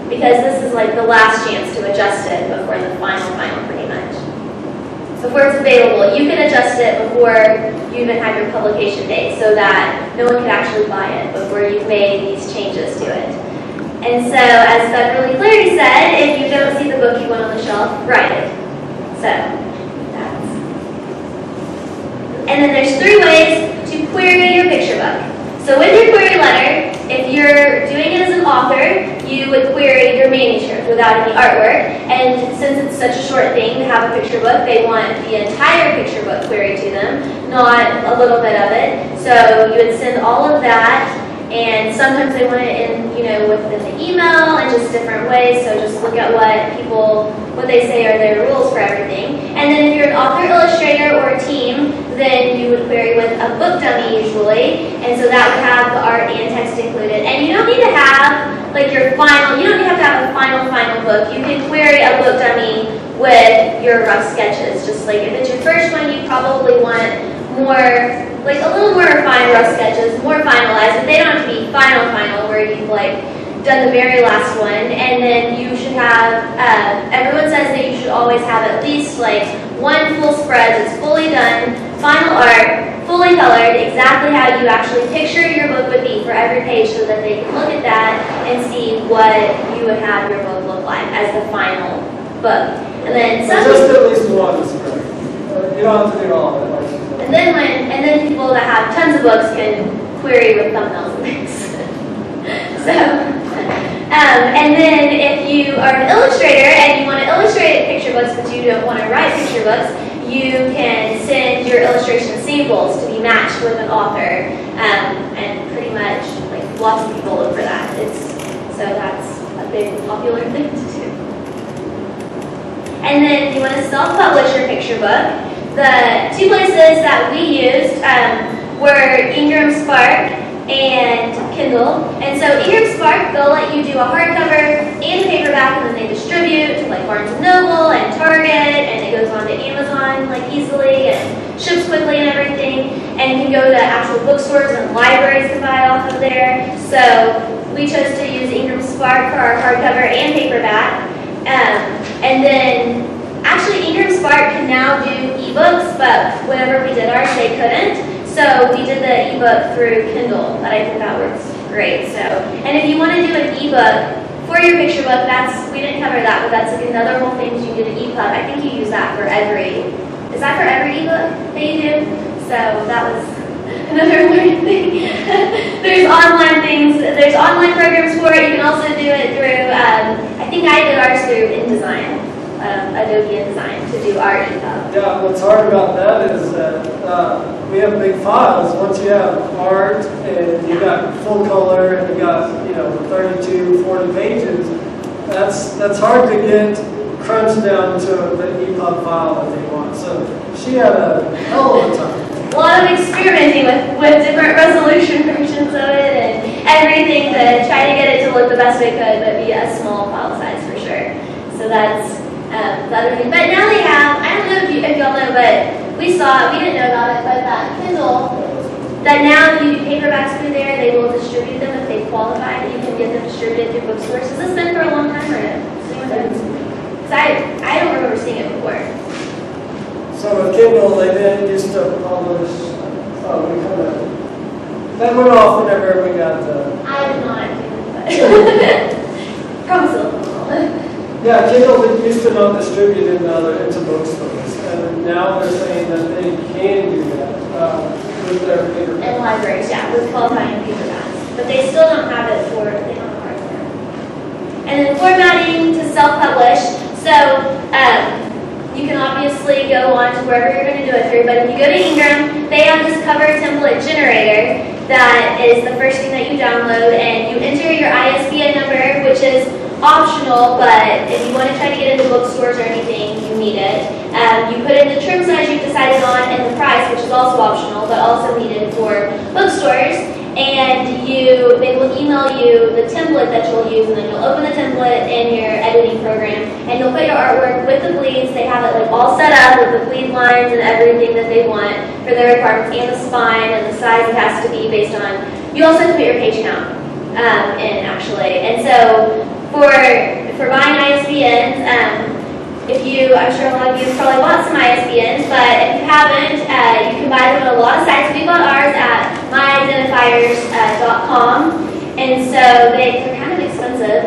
because this is like the last chance to adjust it before the final pretty much. Before it's available, you can adjust it before you even have your publication date, so that no one can actually buy it before you've made these changes to it. And so, as Beverly Clary said, if you don't see the book you want on the shelf, write it. So, that's. And then there's 3 ways to query your picture book. So with your query letter, if you're doing it as an author, you would query your manuscript without any artwork. And since it's such a short thing to have a picture book, they want the entire picture book queried to them, not a little bit of it. So you would send all of that, and sometimes they want it in, you know, within the email and just different ways. So just look at what they say are their rules for everything. And then if you're an author, illustrator, or a team, then you would query with a book dummy usually. And so that would have the art and text included. And you don't need to have like you don't have to have a final book. You can query a book dummy with your rough sketches. Just like if it's your first one, you probably want more, like a little more refined rough sketches, more finalized, but they don't have to be final where you've like done the very last one. And then you should have, everyone says that you should always have at least like one full spread that's fully done, final art, fully colored, exactly how you actually picture your book would be for every page, so that they can look at that and see what you would have your book look like as the final book. And then some just at least one spread. You don't have to do all of it. and then people that have tons of books can query with thumbnails and things. So, and then if you are an illustrator and you want to illustrate picture books but you don't want to write picture books, you can send your illustration samples to be matched with an author, and pretty much like lots of people look for that. So that's a big popular thing to do. And then if you want to self-publish your picture book, the 2 places that we used were Ingram Spark and Kindle. And so Ingram Spark, they'll let you do a hardcover and a paperback, and then they distribute to like Barnes & Noble and Target, and it goes on to Amazon like easily and ships quickly and everything. And you can go to actual bookstores and libraries to buy off of there. So we chose to use Ingram Spark for our hardcover and paperback. And then actually Ingram Spark can now do ebooks, but whenever we did ours, they couldn't. So we did the ebook through Kindle, but I think that works great. So, and if you want to do an ebook for your picture book, we didn't cover that, but that's like another whole thing. You can do an EPUB. I think you use that for every ebook that you do? So that was another learning thing. There's online programs for it. You can also do it through, I think I did ours through InDesign. Adobe InDesign to do our EPUB. Yeah, what's hard about that is that we have big files. Once you have art and you got full color and you got 32, 40 pages, that's hard to get crunched down to the EPUB file that they want. So she had a hell of a time. A lot of experimenting with different resolution versions of it and everything to try to get it to look the best we could, but be a small file size for sure. So that's the other thing. But now they have, I don't know if y'all know, but we didn't know about it, but that Kindle, that now if you do paperbacks through there, they will distribute them if they qualify. You can get them distributed through bookstores. Has this been for a long time, or because I don't remember seeing it before. So with Kindle, they didn't used to publish, That went off whenever we got I did not do it, but promise it'll come on. yeah, Kindle used to not distribute into bookstores, and now they're saying that they can do that with their paper. And libraries, yeah, with qualifying paperbacks. But they still don't have it for, they don't have hardware. And then formatting to self-publish. So, you can obviously go on to wherever you're going to do it through, but if you go to Ingram, they have this cover template generator that is the first thing that you download, and you enter your ISBN number, which is optional, but if you want to try to get into bookstores or anything, you need it. You put in the trim size you've decided on and the price, which is also optional, but also needed for bookstores. And they will email you the template that you'll use, and then you'll open the template in your editing program, and you'll put your artwork with the bleeds. They have it like all set up with the bleed lines and everything that they want for their requirements, and the spine and the size it has to be based on. You also have to put your page count in, actually. And so for buying ISBNs, I'm sure a lot of you have probably bought some ISBNs, but if you haven't, you can buy them at a lot of sites. We bought ours at myidentifiers.com, and so they're kind of expensive.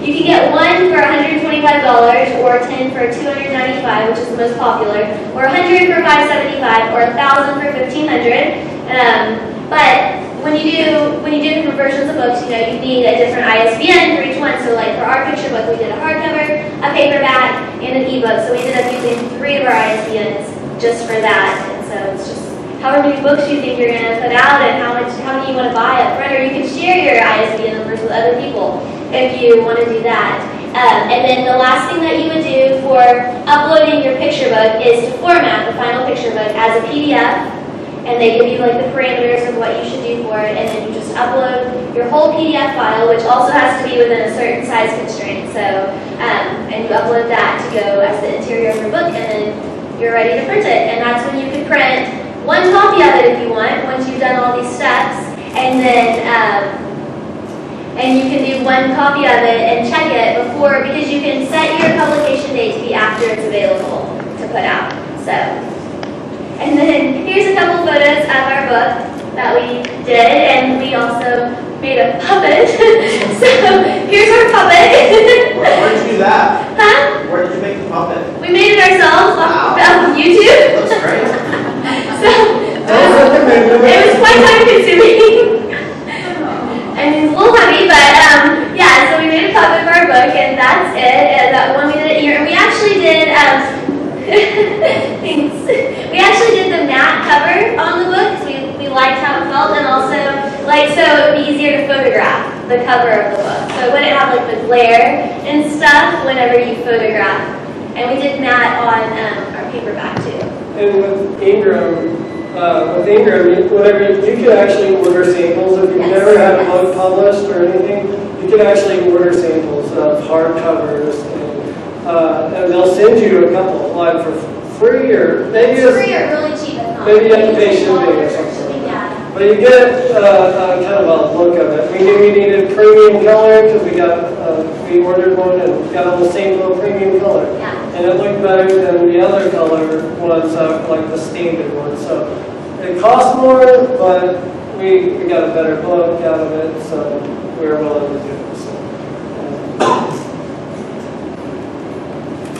You can get one for $125, or 10 for $295, which is the most popular, or 100 for $575, or 1,000 for $1,500. But when you do different versions of books, you need a different ISBN for each one. So like for our picture book, we did a hardcover, a paperback, and an ebook. So we ended up using 3 of our ISBNs just for that. And so it's just however many books you think you're going to put out and how many you want to buy up front, or you can share your ISBN numbers with other people if you want to do that. And then the last thing that you would do for uploading your picture book is to format the final picture book as a PDF. And they give you like the parameters of what you should do for it, and then you just upload your whole PDF file, which also has to be within a certain size constraint. So, and you upload that to go as the interior of your book, and then you're ready to print it. And that's when you can print one copy of it if you want, once you've done all these steps, and then and you can do one copy of it and check it before, because you can set your publication date to be after it's available to put out. So. And then here's a couple photos of our book that we did, and we also made a puppet. So here's our puppet. Where did you do that? Huh? Where did you make the puppet? We made it ourselves off of YouTube. Looks great. So it was quite time consuming. And it's a little heavy, but yeah, so we made a puppet for our book, and that's it. And that one we did it here. And we actually did thanks. We actually did the matte cover on the book because we liked how it felt, and also so it would be easier to photograph the cover of the book. So it wouldn't have like the glare and stuff whenever you photograph. And we did matte on our paperback too. And with Ingram, you can actually order samples. If you've never had a book published or anything, you can actually order samples of hardcovers, and they'll send you a couple, like for free, or maybe it's free or really cheap. Maybe you have to pay shipping or something. Yeah. But you get kind of a look of it. We knew we needed premium color because we ordered one and got a little sample of premium color. Yeah. And it looked better than the other color ones, like the standard one. So it cost more, but we got a better book out of it, so we were willing to do it. So,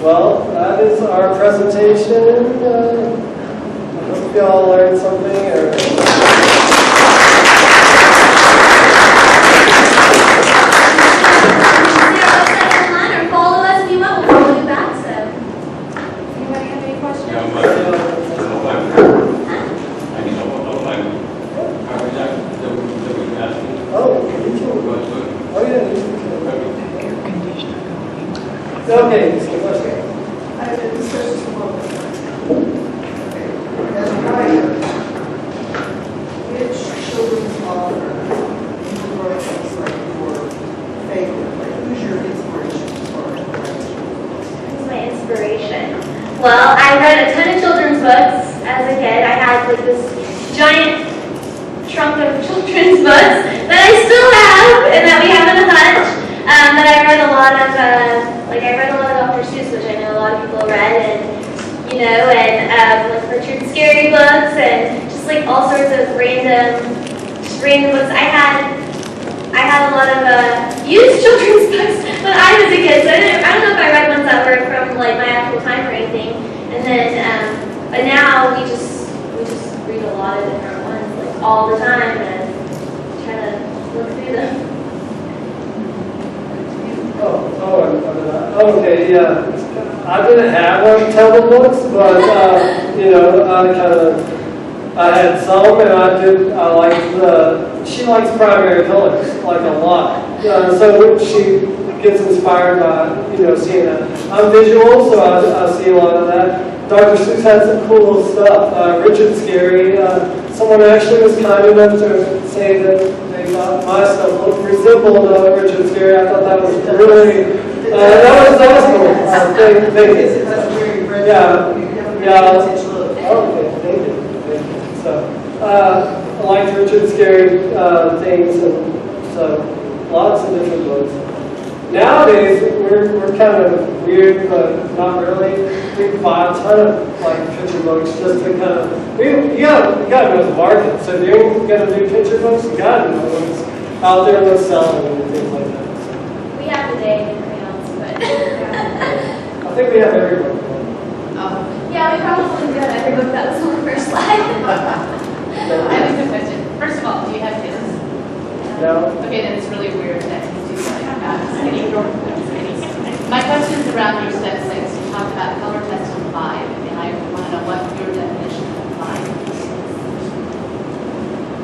well, that is our presentation. I hope you all learned something. Or follow us if you want. We'll follow you back. So, anybody have any questions? Oh, you too. Oh, yeah, you too. Okay, so question. This is as a writer, which children's author do you write things like your favorite? Like, who's your inspiration as far as writing? Who's my inspiration? Well, I read a ton of children's books as a kid. I had like this giant trunk of children's books that I still have and that we have in the hutch. But I read a lot of, Dr. Seuss, which I know a lot of people read, and like Richard Scary books, and just like all sorts of random just random books. I had a lot of used children's books when I was a kid, so I don't know if I read ones that were from like my actual time or anything. And then, but now we just read a lot of different ones like all the time and try to look through them. Okay, yeah. I didn't have a ton of books, but I had some, and I liked she likes primary colors, like a lot. So she gets inspired by, seeing that. I'm visual, so I see a lot of that. Dr. Seuss had some cool stuff. Richard Scarry, someone actually was kind enough to say that they thought my stuff resembled Richard Scarry. I thought that was really, that was cool. Thank you. That's where you read. Yeah. Okay, thank you. So, I liked Richard Scarry things, and so lots of different books. Nowadays, we're kind of weird, but not really. We buy a ton of picture books just to kind of. You gotta know the market. So if you're gonna do picture books, you gotta know what's out there, what's selling, and things like that. We have the day and crayons, but I think we have every book. yeah, we probably do have every book that was on the first slide. I have a quick question. First of all, do you have kids? No. Okay, then it's really weird that you do that. My question is around your step 6. You talked about color test on 5, and I want to know what your definition of 5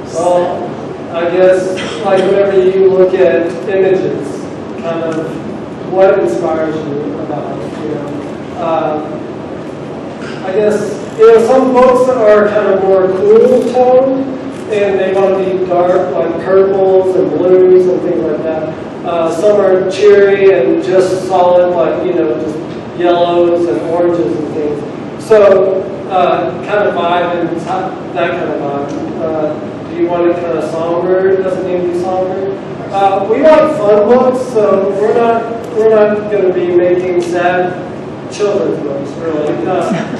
is. Well, I guess whenever you look at images, kind of what inspires you about it, I guess, some books are kind of more cool tone, and they want to be dark, like purples and blues and things like that. Some are cheery and just solid, just yellows and oranges and things. So, kind of vibe and that kind of vibe. Do you want it kind of somber? It doesn't need to be somber. We like fun books, so we're not going to be making sad children's books, really.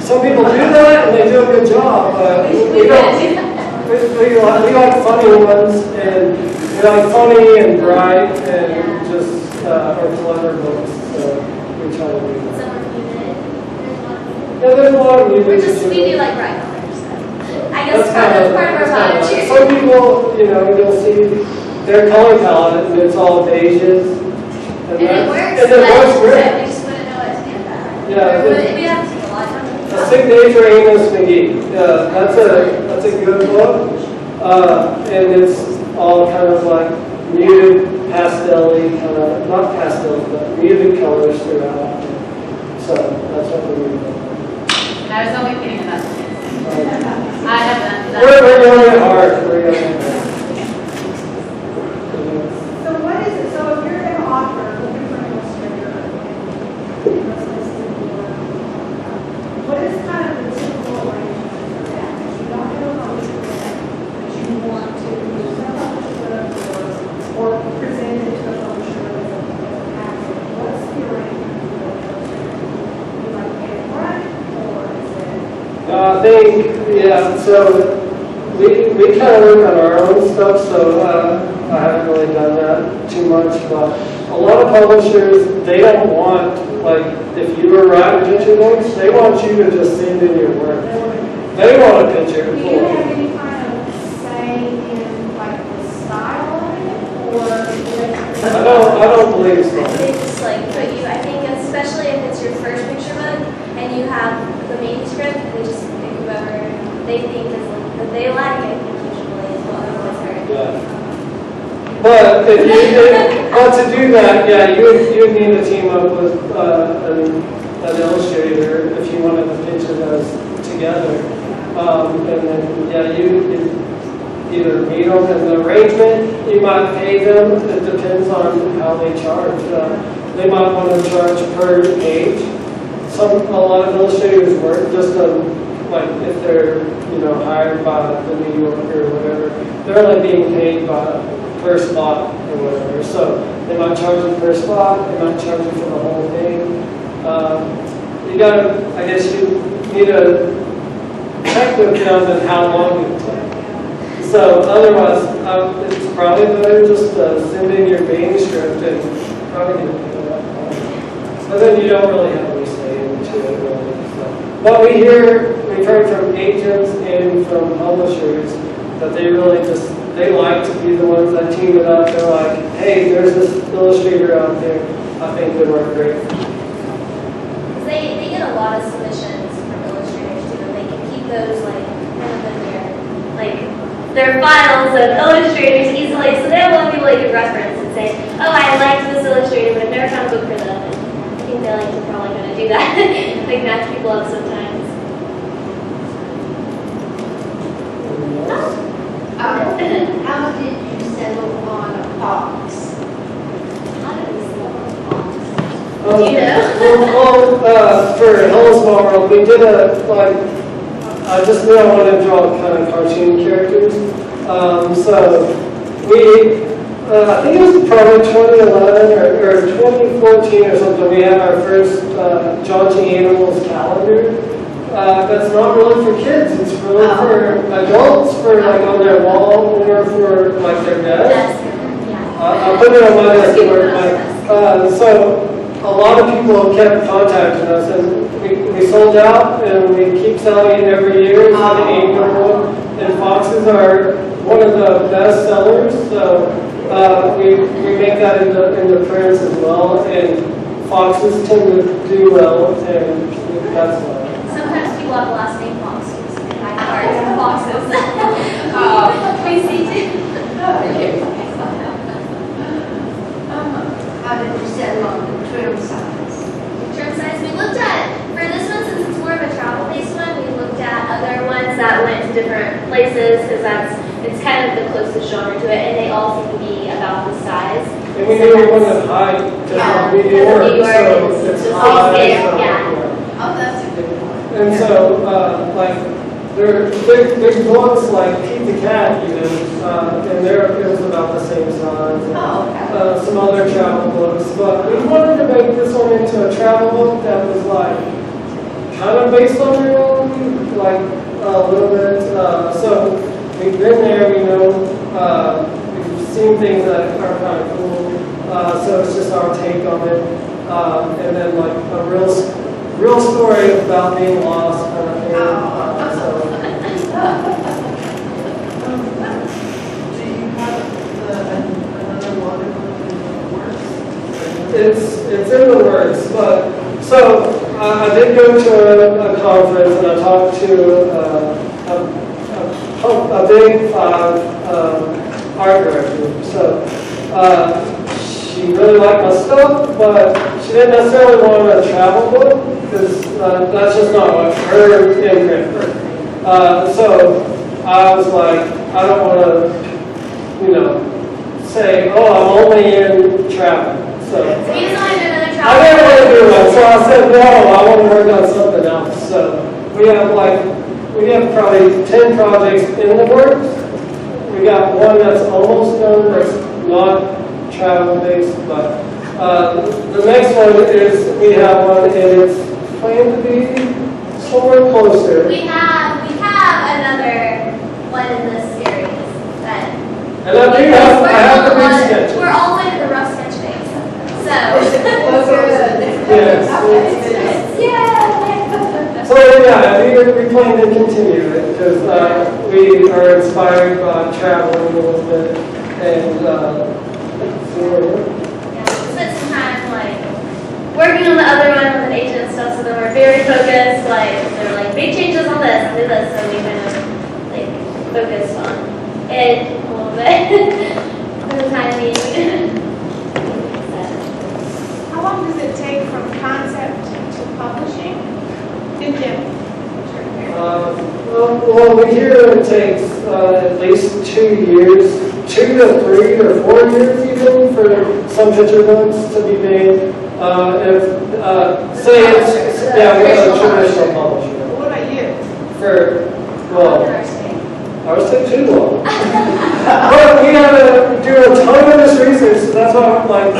Some people do that, and they do a good job. We don't. We like funny ones, and we like funny and bright and just or clever books. So we try to do that. Some are muted. There's a lot of muted. Yeah, there's a lot of music. We do like bright colors. So I guess that's part of our vibe too. Some people, you'll see their color palette, and it's all beiges. And it works, and it works but great. we just wouldn't know what to do with that. Yeah, We have to take a lot of time. A Signature Amos McGee. That's a good book. And it's all kind of like muted pastel-y, not pastel, but muted colors throughout. So that's what we're doing. And I was only kidding about this. I have done. We're going hard. We're going hard. So what is it, so if you're an author, looking for an illustrator, what is kind of the typical arrangement for that? If you don't have a publisher yet, but you want to self-publish a book or present it to a publisher as a package, what's the arrangement for the illustrator? Do you like pay it right, or is it? I think, so we kind of work on our own stuff, so I haven't really done that too much, but a lot of publishers, they don't want, if you were writing picture books, they want you to just send in your work. They want a picture. Do you have any kind of say in the style of it, or? I don't believe so. They just I think especially if it's your first picture book and you have the manuscript, they just pick whoever they think is that they like. I think usually is what I've always heard. Yeah. But if to do that, you would need to team up with an illustrator if you wanted to picture those together. And then, you either meet them in the arrangement, you might pay them, it depends on how they charge. They might want to charge per page. A lot of illustrators work just if they're, hired by the New Yorker or whatever, they're only being paid per spot or whatever. So they might charge you per spot, they might charge you for the whole thing. I guess you need to check with them and how long it takes. So otherwise, it's probably better just send in your manuscript and probably get it up. But then you don't really have any say into it. Really. So. But we've heard from agents and from publishers that they really they like to be the ones that team it up. They're like, hey, there's this illustrator out there. I think they work great. They get a lot of submissions from illustrators too, and they can keep those like kind of in their files of illustrators easily, so they have a lot of people they can reference and say, oh, I liked this illustrator, but I've never found a book for them. And I think they like to probably going to do that, like match people up sometimes. How did you settle on a box? How do we sell a box? Do you know? For Hello Small World, we did I just knew I wanted to draw kind of cartoon characters. So we, I think it was probably 2011 or 2014 or something, we had our first Jaunty Animals calendar. That's not really for kids, it's really for adults, for like on their wall or for like their desk. I'll put it on my desk at work. So a lot of people kept contacting us, and we sold out, and we keep selling it every year. It's like an annual, and foxes are one of the best sellers. So we make that into prints as well, and foxes tend to do well, and that's why. Sometimes people have the last name foxes, and I cards and foxes. We see too. How did you settle on the trim size? Trim size, we looked at, for this one, since it's more of a travel-based one, we looked at other ones that went to different places, because it's kind of the closest genre to it, and they all seem to be about the size. And we knew we wanted high to be New York, so it's high. Oh, that's a good one. And so, there's books like Pete the Cat, even, and it was about the same size. Oh, okay. Some other travel books, but we wanted to make this one into a travel book that was like kind of based on reality, like a little bit. So we've been there, we know, we've seen things that are kind of cool. So it's just our take on it, and then like a real story about being lost kind of thing. Do you have another water book in the works? It's in the works, but so I did go to a conference and I talked to a big art director. So she really liked my stuff, but she didn't necessarily want a travel book because that's just not what her imprint. So I was like, I don't want to, say, oh, I'm only in travel. So You just wanted another I travel. didn't want to do that, so I said, no, I want to work on something else. So we have probably 10 projects in the works. We got one that's almost done that's not travel based, but the next one is we have one and it's planned to be somewhere closer. We have another one in this series that. And I have to reschedule. We're all in the rough sketch phase, so. Yes. Yeah. So yeah, we plan to continue it because we are inspired by traveling a little bit and Yeah, we spent some time working on the other one with an agent and stuff, so then we're very focused. They're big changes on this, do this, so we kind of focused on it a little bit for the time being. How long does it take from concept to publishing? well, we hear it takes at least 2 years, 2 to 3 or 4 years even for some picture books to be made. Say it's a traditional publisher. What about you? Ours took too long. But we had to do a ton of this research, so that's why we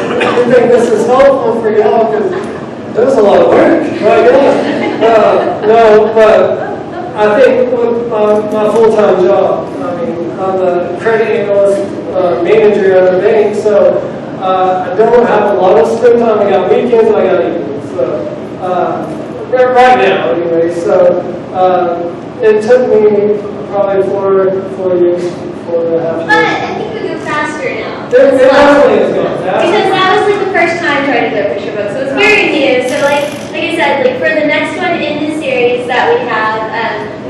think this is helpful for y'all, because it was a lot of work, right? No, but I think with my full-time job, I'm the credit analyst manager at the bank, so I don't have a lot of spare time. I got weekends, I got evenings. So right now, anyway. So it took me probably 4 years, 4.5 But years. I think we go faster now. It definitely is going fast. Because that was like the first time trying to do a picture book, so it's very new. So like I said, like for the next one in the series that we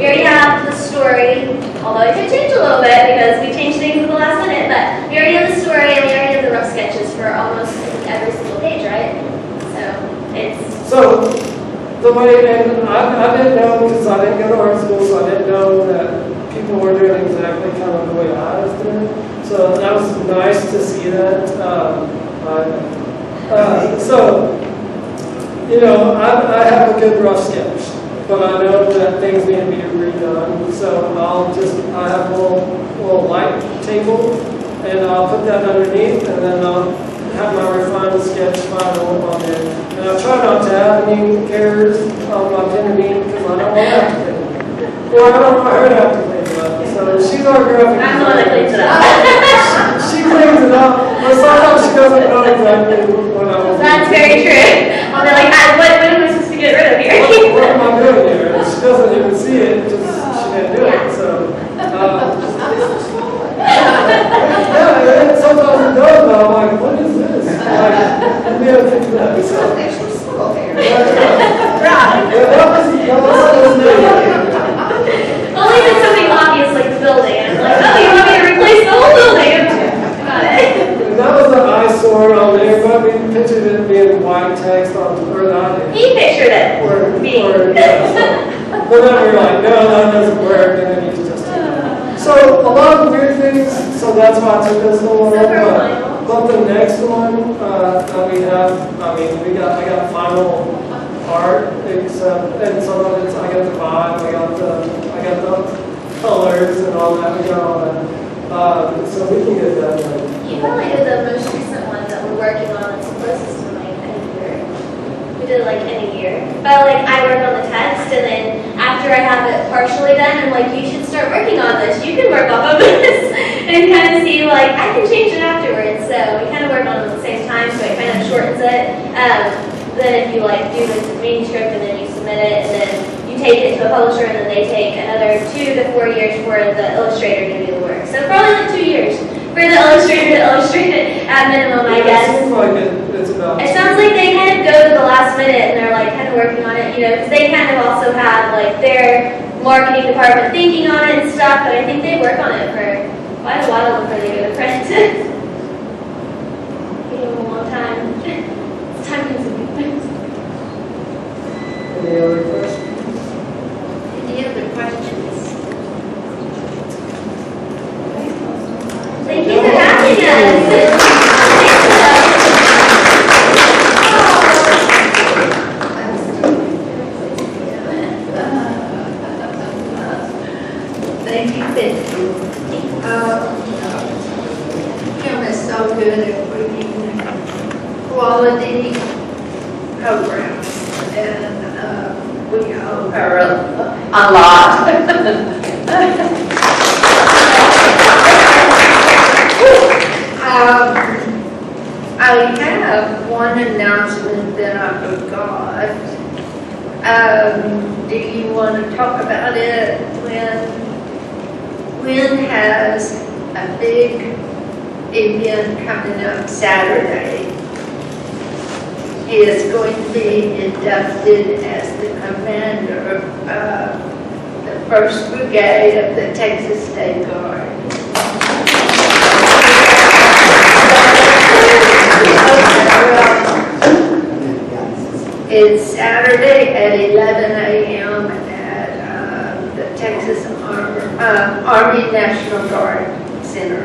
already have the story, although it could change a little bit because we changed things at the last minute, but we already have the story and we already have the rough sketches for almost every single page, right? So it's... So, the way, and I didn't know, because I didn't go to art school, so I didn't know that people were doing exactly kind of the way I was doing. So that was nice to see that. So, you know, I have a good rough sketch, but I know that things need to be redone. So I have a little light table, and I'll put that underneath, and then I'll have my refined sketch final on there. And I try not to have any errors on my pen and ink because I don't want to have to clean it. Well, I don't want her to have to clean it up. So she's our graphic I'm the one that cleans it up. She cleans it up, but sometimes she doesn't know exactly what I was doing. That's very true. I'll be like, what am I supposed to get rid of here? What am I doing here? She doesn't even see it, just she didn't do it. So, yeah, sometimes it does, but I'm like, what is this? Like, we have to fix that. So, Extra swirl there. Only if it's something obvious like the building. And I'm like, oh, you want me to replace the whole building? Got it. That was an eyesore on there, but we pictured it being white text on, or not. He pictured it. Me. But then we were like, no, that doesn't work, and then you just do that. So a lot of weird things, so that's why I took this one. But the next one that we have, I mean, I got final art, except, and some of it's, I got the vibe, I got the colors and all that, we got all that. So we can get that done. You probably did the most recent one that we're working on that's closest to like a year. We did like in a year. But like I work on the text and then after I have it partially done, I'm like, you should start working on this. You can work off of this and kind of see like, I can change it afterwards. So we kind of work on it at the same time so it kind of shortens it. Then if you like do the manuscript and then you submit it and then you take it to a publisher and then they take another 2 to 4 years for the illustrator to do the work. So probably like 2 years for the illustrator to illustrate it at minimum, I guess. It seems like it's about. It sounds like they kind of go to the last minute and they're like kind of working on it, you know, because they kind of also have like their marketing department thinking on it and stuff, but I think they work on it for quite a while before they go to print. Give them a long time. It's time consuming. Any other questions? Any other questions? Thank you for having us. Thank you, thank you. Kim is so good at bringing quality programs, and we owe her a lot. I have one announcement that I forgot. Do you want to talk about it? Wynn has a big event coming up Saturday. He is going to be inducted as the commander of the 1st Brigade of the Texas State Guard. It's Saturday at 11 a.m. at the Texas Army National Guard Center.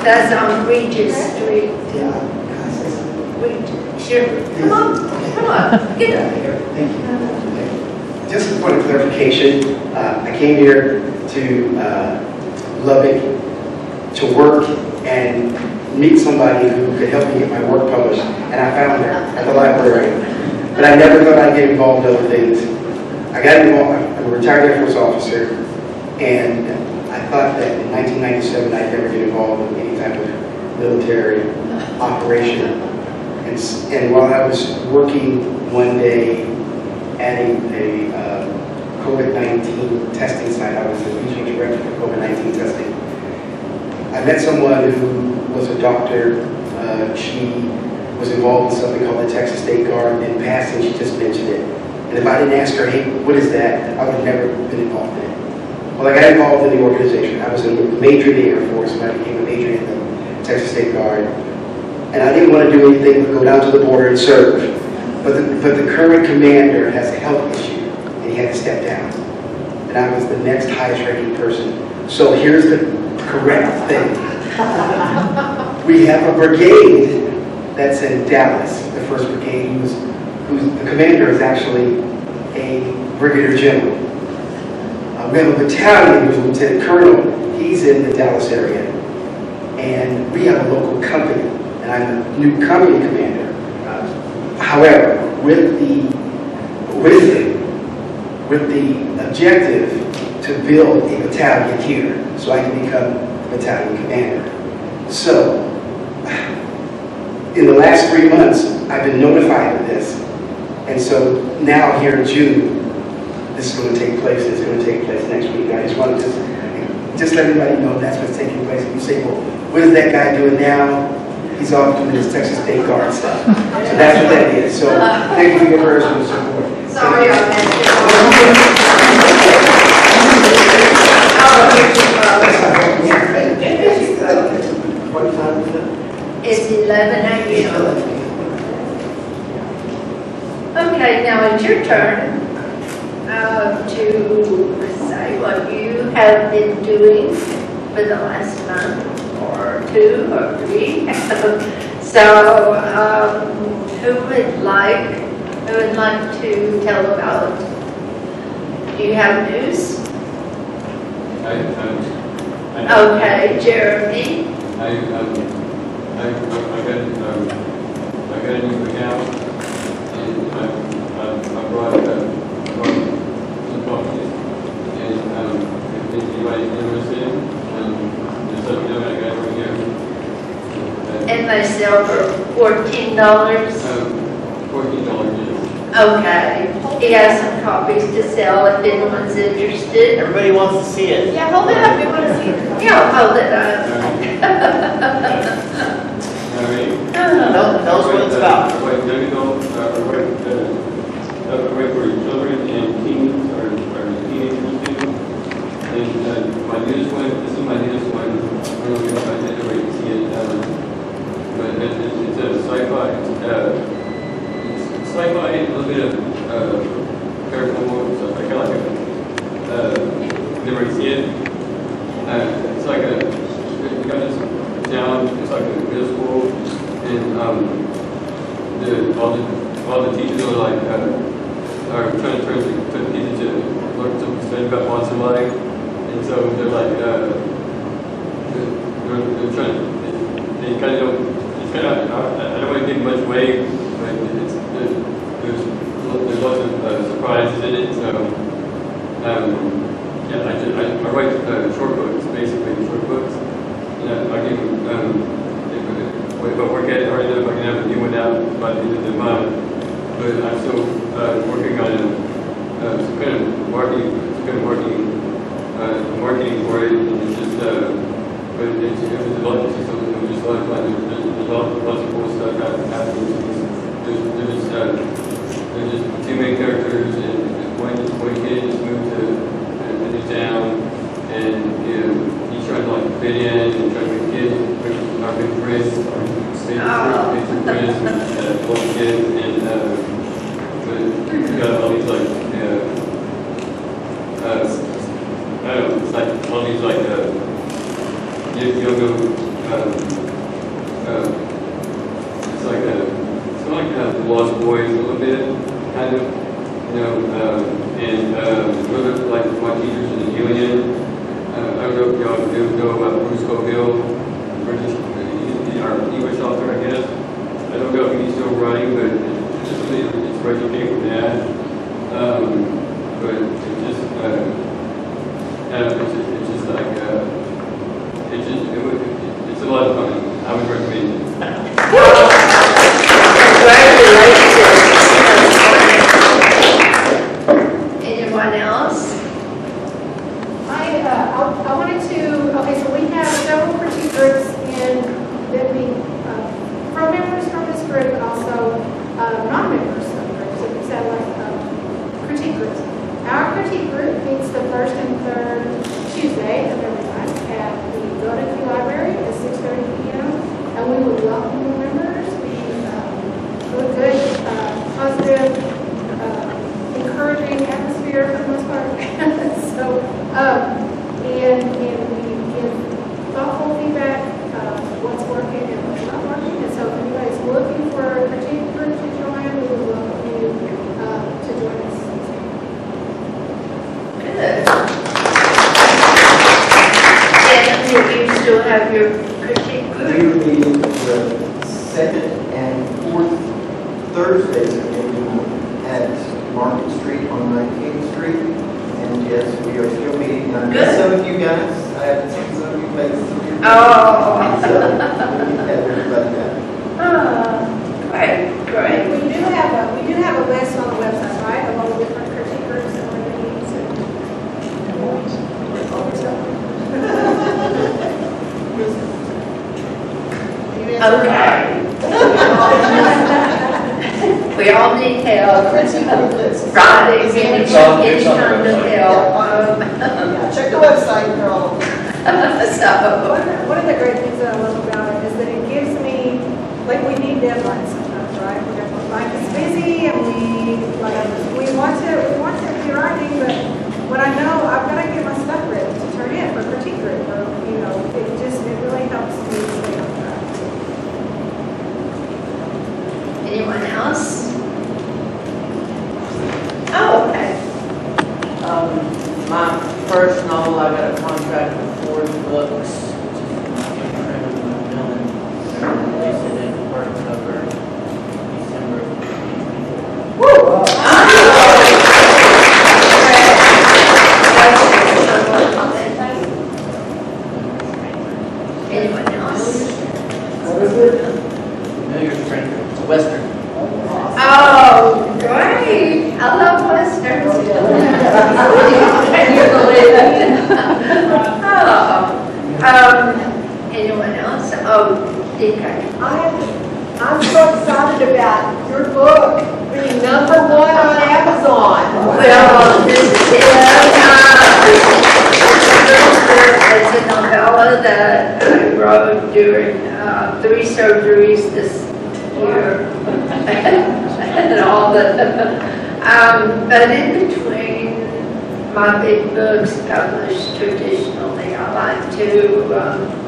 That's on Regis Street. Sure. Come on, get up here. Thank you. Just a point of clarification, I came here to Lubbock to work and meet somebody who could help me get my work published, and I found her at the library. But I never thought I'd get involved in other things. I got involved, I'm a retired Air Force officer, and thought that in 1997 I'd never get involved in any type of military operation. And while I was working one day at a COVID-19 testing site, I was the regional director for COVID-19 testing. I met someone who was a doctor. She was involved in something called the Texas State Guard. In passing, she just mentioned it. And if I didn't ask her, hey, what is that? I would have never been involved in it. Well, I got involved in the organization. I was a major in the Air Force, and I became a major in the Texas State Guard. And I didn't want to do anything but go down to the border and serve. But the current commander has a health issue, and he had to step down. And I was the next highest ranking person. So here's the correct thing. We have a brigade that's in Dallas, the 1st Brigade, who's the commander is actually a brigadier general. We have a battalion who's a lieutenant colonel. He's in the Dallas area. And we have a local company, and I'm the new company commander. However, with the objective to build a battalion here, so I can become battalion commander. So, in the last 3 months, I've been notified of this. And so now here in June, this is going to take place. It's going to take place next week. I just want to just let everybody know that's what's taking place. And you say, well, what is that guy doing now? He's off doing his Texas State Guard stuff. So that's what that is. So thank you for your prayers and support. Sorry, I missed What time is it? It's 11 a.m. Okay, now it's your turn to say what you have been doing for the last month or 2 or 3. So, who would like to tell about? Do you have news? Okay, Jeremy. I got a new account, and I brought some copies, and if anybody's interested, just let me know. I got it right here. And they sell for $14? $14, yes. Okay. He has some copies to sell if anyone's interested. Everybody wants to see it. Yeah, hold it up, we want to see it. Yeah, hold it up. Tell us what it's about. Right for children and teens or teenagers too. And my newest one, this is my newest one. I don't know if I did already see it. But it's a sci-fi. It's sci-fi, a little bit of paranormal stuff. I kind of like it. Never really see it. It's like we got this down. It's like a middle school, and all the teachers are like are trying to turn the teachers to learn something study about monster life, and so they're like they're trying. They kind of don't. It's kind of I don't want to give much away, but there's lots of surprises in it. So yeah, I write short books, basically short books. I can if I work at it hard enough, I can have a new one out by the end of the month. But I'm still working on some kind of marketing for it. And it's just but it was a lot. It was just a lot of fun. There's lots of cool stuff happening. There's just 2 main characters, and one kid just moved to a new town, and he's trying to like fit in and trying to make kids, our big friends, our big friends, both kids, and but we got all these like I don't know, it's like all these like you'll go it's like the Lost Boys a little bit, kind of, and a little bit like my teachers in the union. I don't know if y'all do know about Bruce Scoville, our English author, I guess. I don't know if he's still writing, but it's where he came from that. But it's just like it's a lot of fun. I would recommend it. Congratulations. Anyone else? I wanted to, okay, so we have several critique groups in that we, pro members from this group, and also non-members of the group, so we said like critique groups. Our critique group meets the first and third Tuesday of every month at the Lubbock Library at 6:30 p.m. And we would welcome new members. We really good, positive, encouraging atmosphere for the most part. So, and we give thoughtful feedback, what's working and what's not working. And so if anybody's looking for a critique group to join, we would welcome you to join us. Good. And you still have your critique group? We will be the second and fourth Thursdays of every month at Market Street on 19th Street. And yes, we are still meeting. I miss some of you guys. I haven't seen some of you faces. Oh. So we have everybody back. Great. We do have a list on the website, right, of all the different critique groups and what they need Okay. We all need help. Fridays, anytime to help. Check the website, girl. So, one of the great things that I love about it is that it gives me, like, we need deadlines sometimes, right? Life is busy and we want to be writing, but when I know I've got to get my stuff ready to turn in for critique group, or, it really helps me stay on track. anyone else? Oh, okay. My first novel, I got a contract with Ford Books, which is incredible villain. Release it in hardcover December. Woo! Anyone else? What is it? Familiar Stranger. It's a Western. Oh, great. I love Westerns. Anyone else? Oh, DK. I'm so excited about your book being #1 on Amazon. Well, this is it's a novella that I wrote during 3 surgeries this year. And all but in between my big books published traditionally, I like to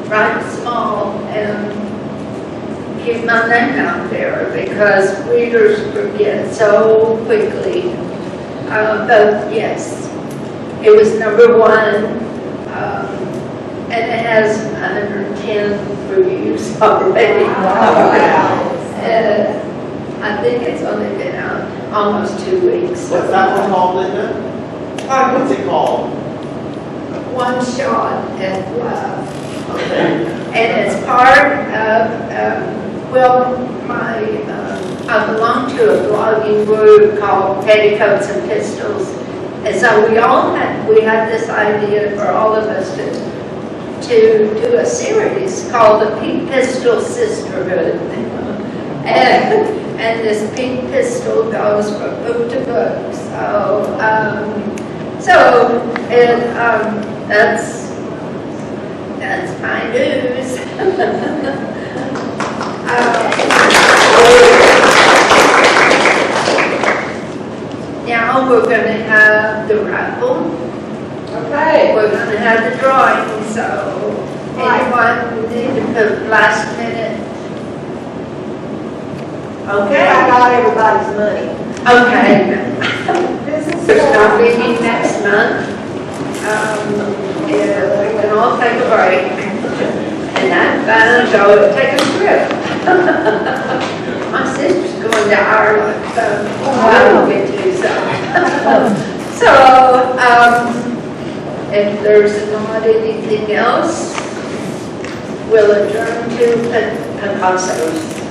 write small and keep my name out there because readers forget so quickly. But yes, it was #1, and it has 110 reviews already. Wow. I think it's only been out almost 2 weeks. What's that one called, Linda? What's it called? One Shot at Love. Okay. And it's part of, I belong to a blogging group called Petticoats and Pistols. And so we had this idea for all of us to do a series called the Pink Pistol Sisterhood. And this pink pistol goes from book to book. That's my news. Now we're going to have the raffle. Okay. We're going to have the drawing. So anyone need to put last minute? Okay, I got everybody's money. Okay. There's no meeting next month. Yeah, we can all take a break. And I'm fine, so take a trip. My sister's going to Ireland, so I don't get to, so. If there's not anything else, will adjourn to Picasso's.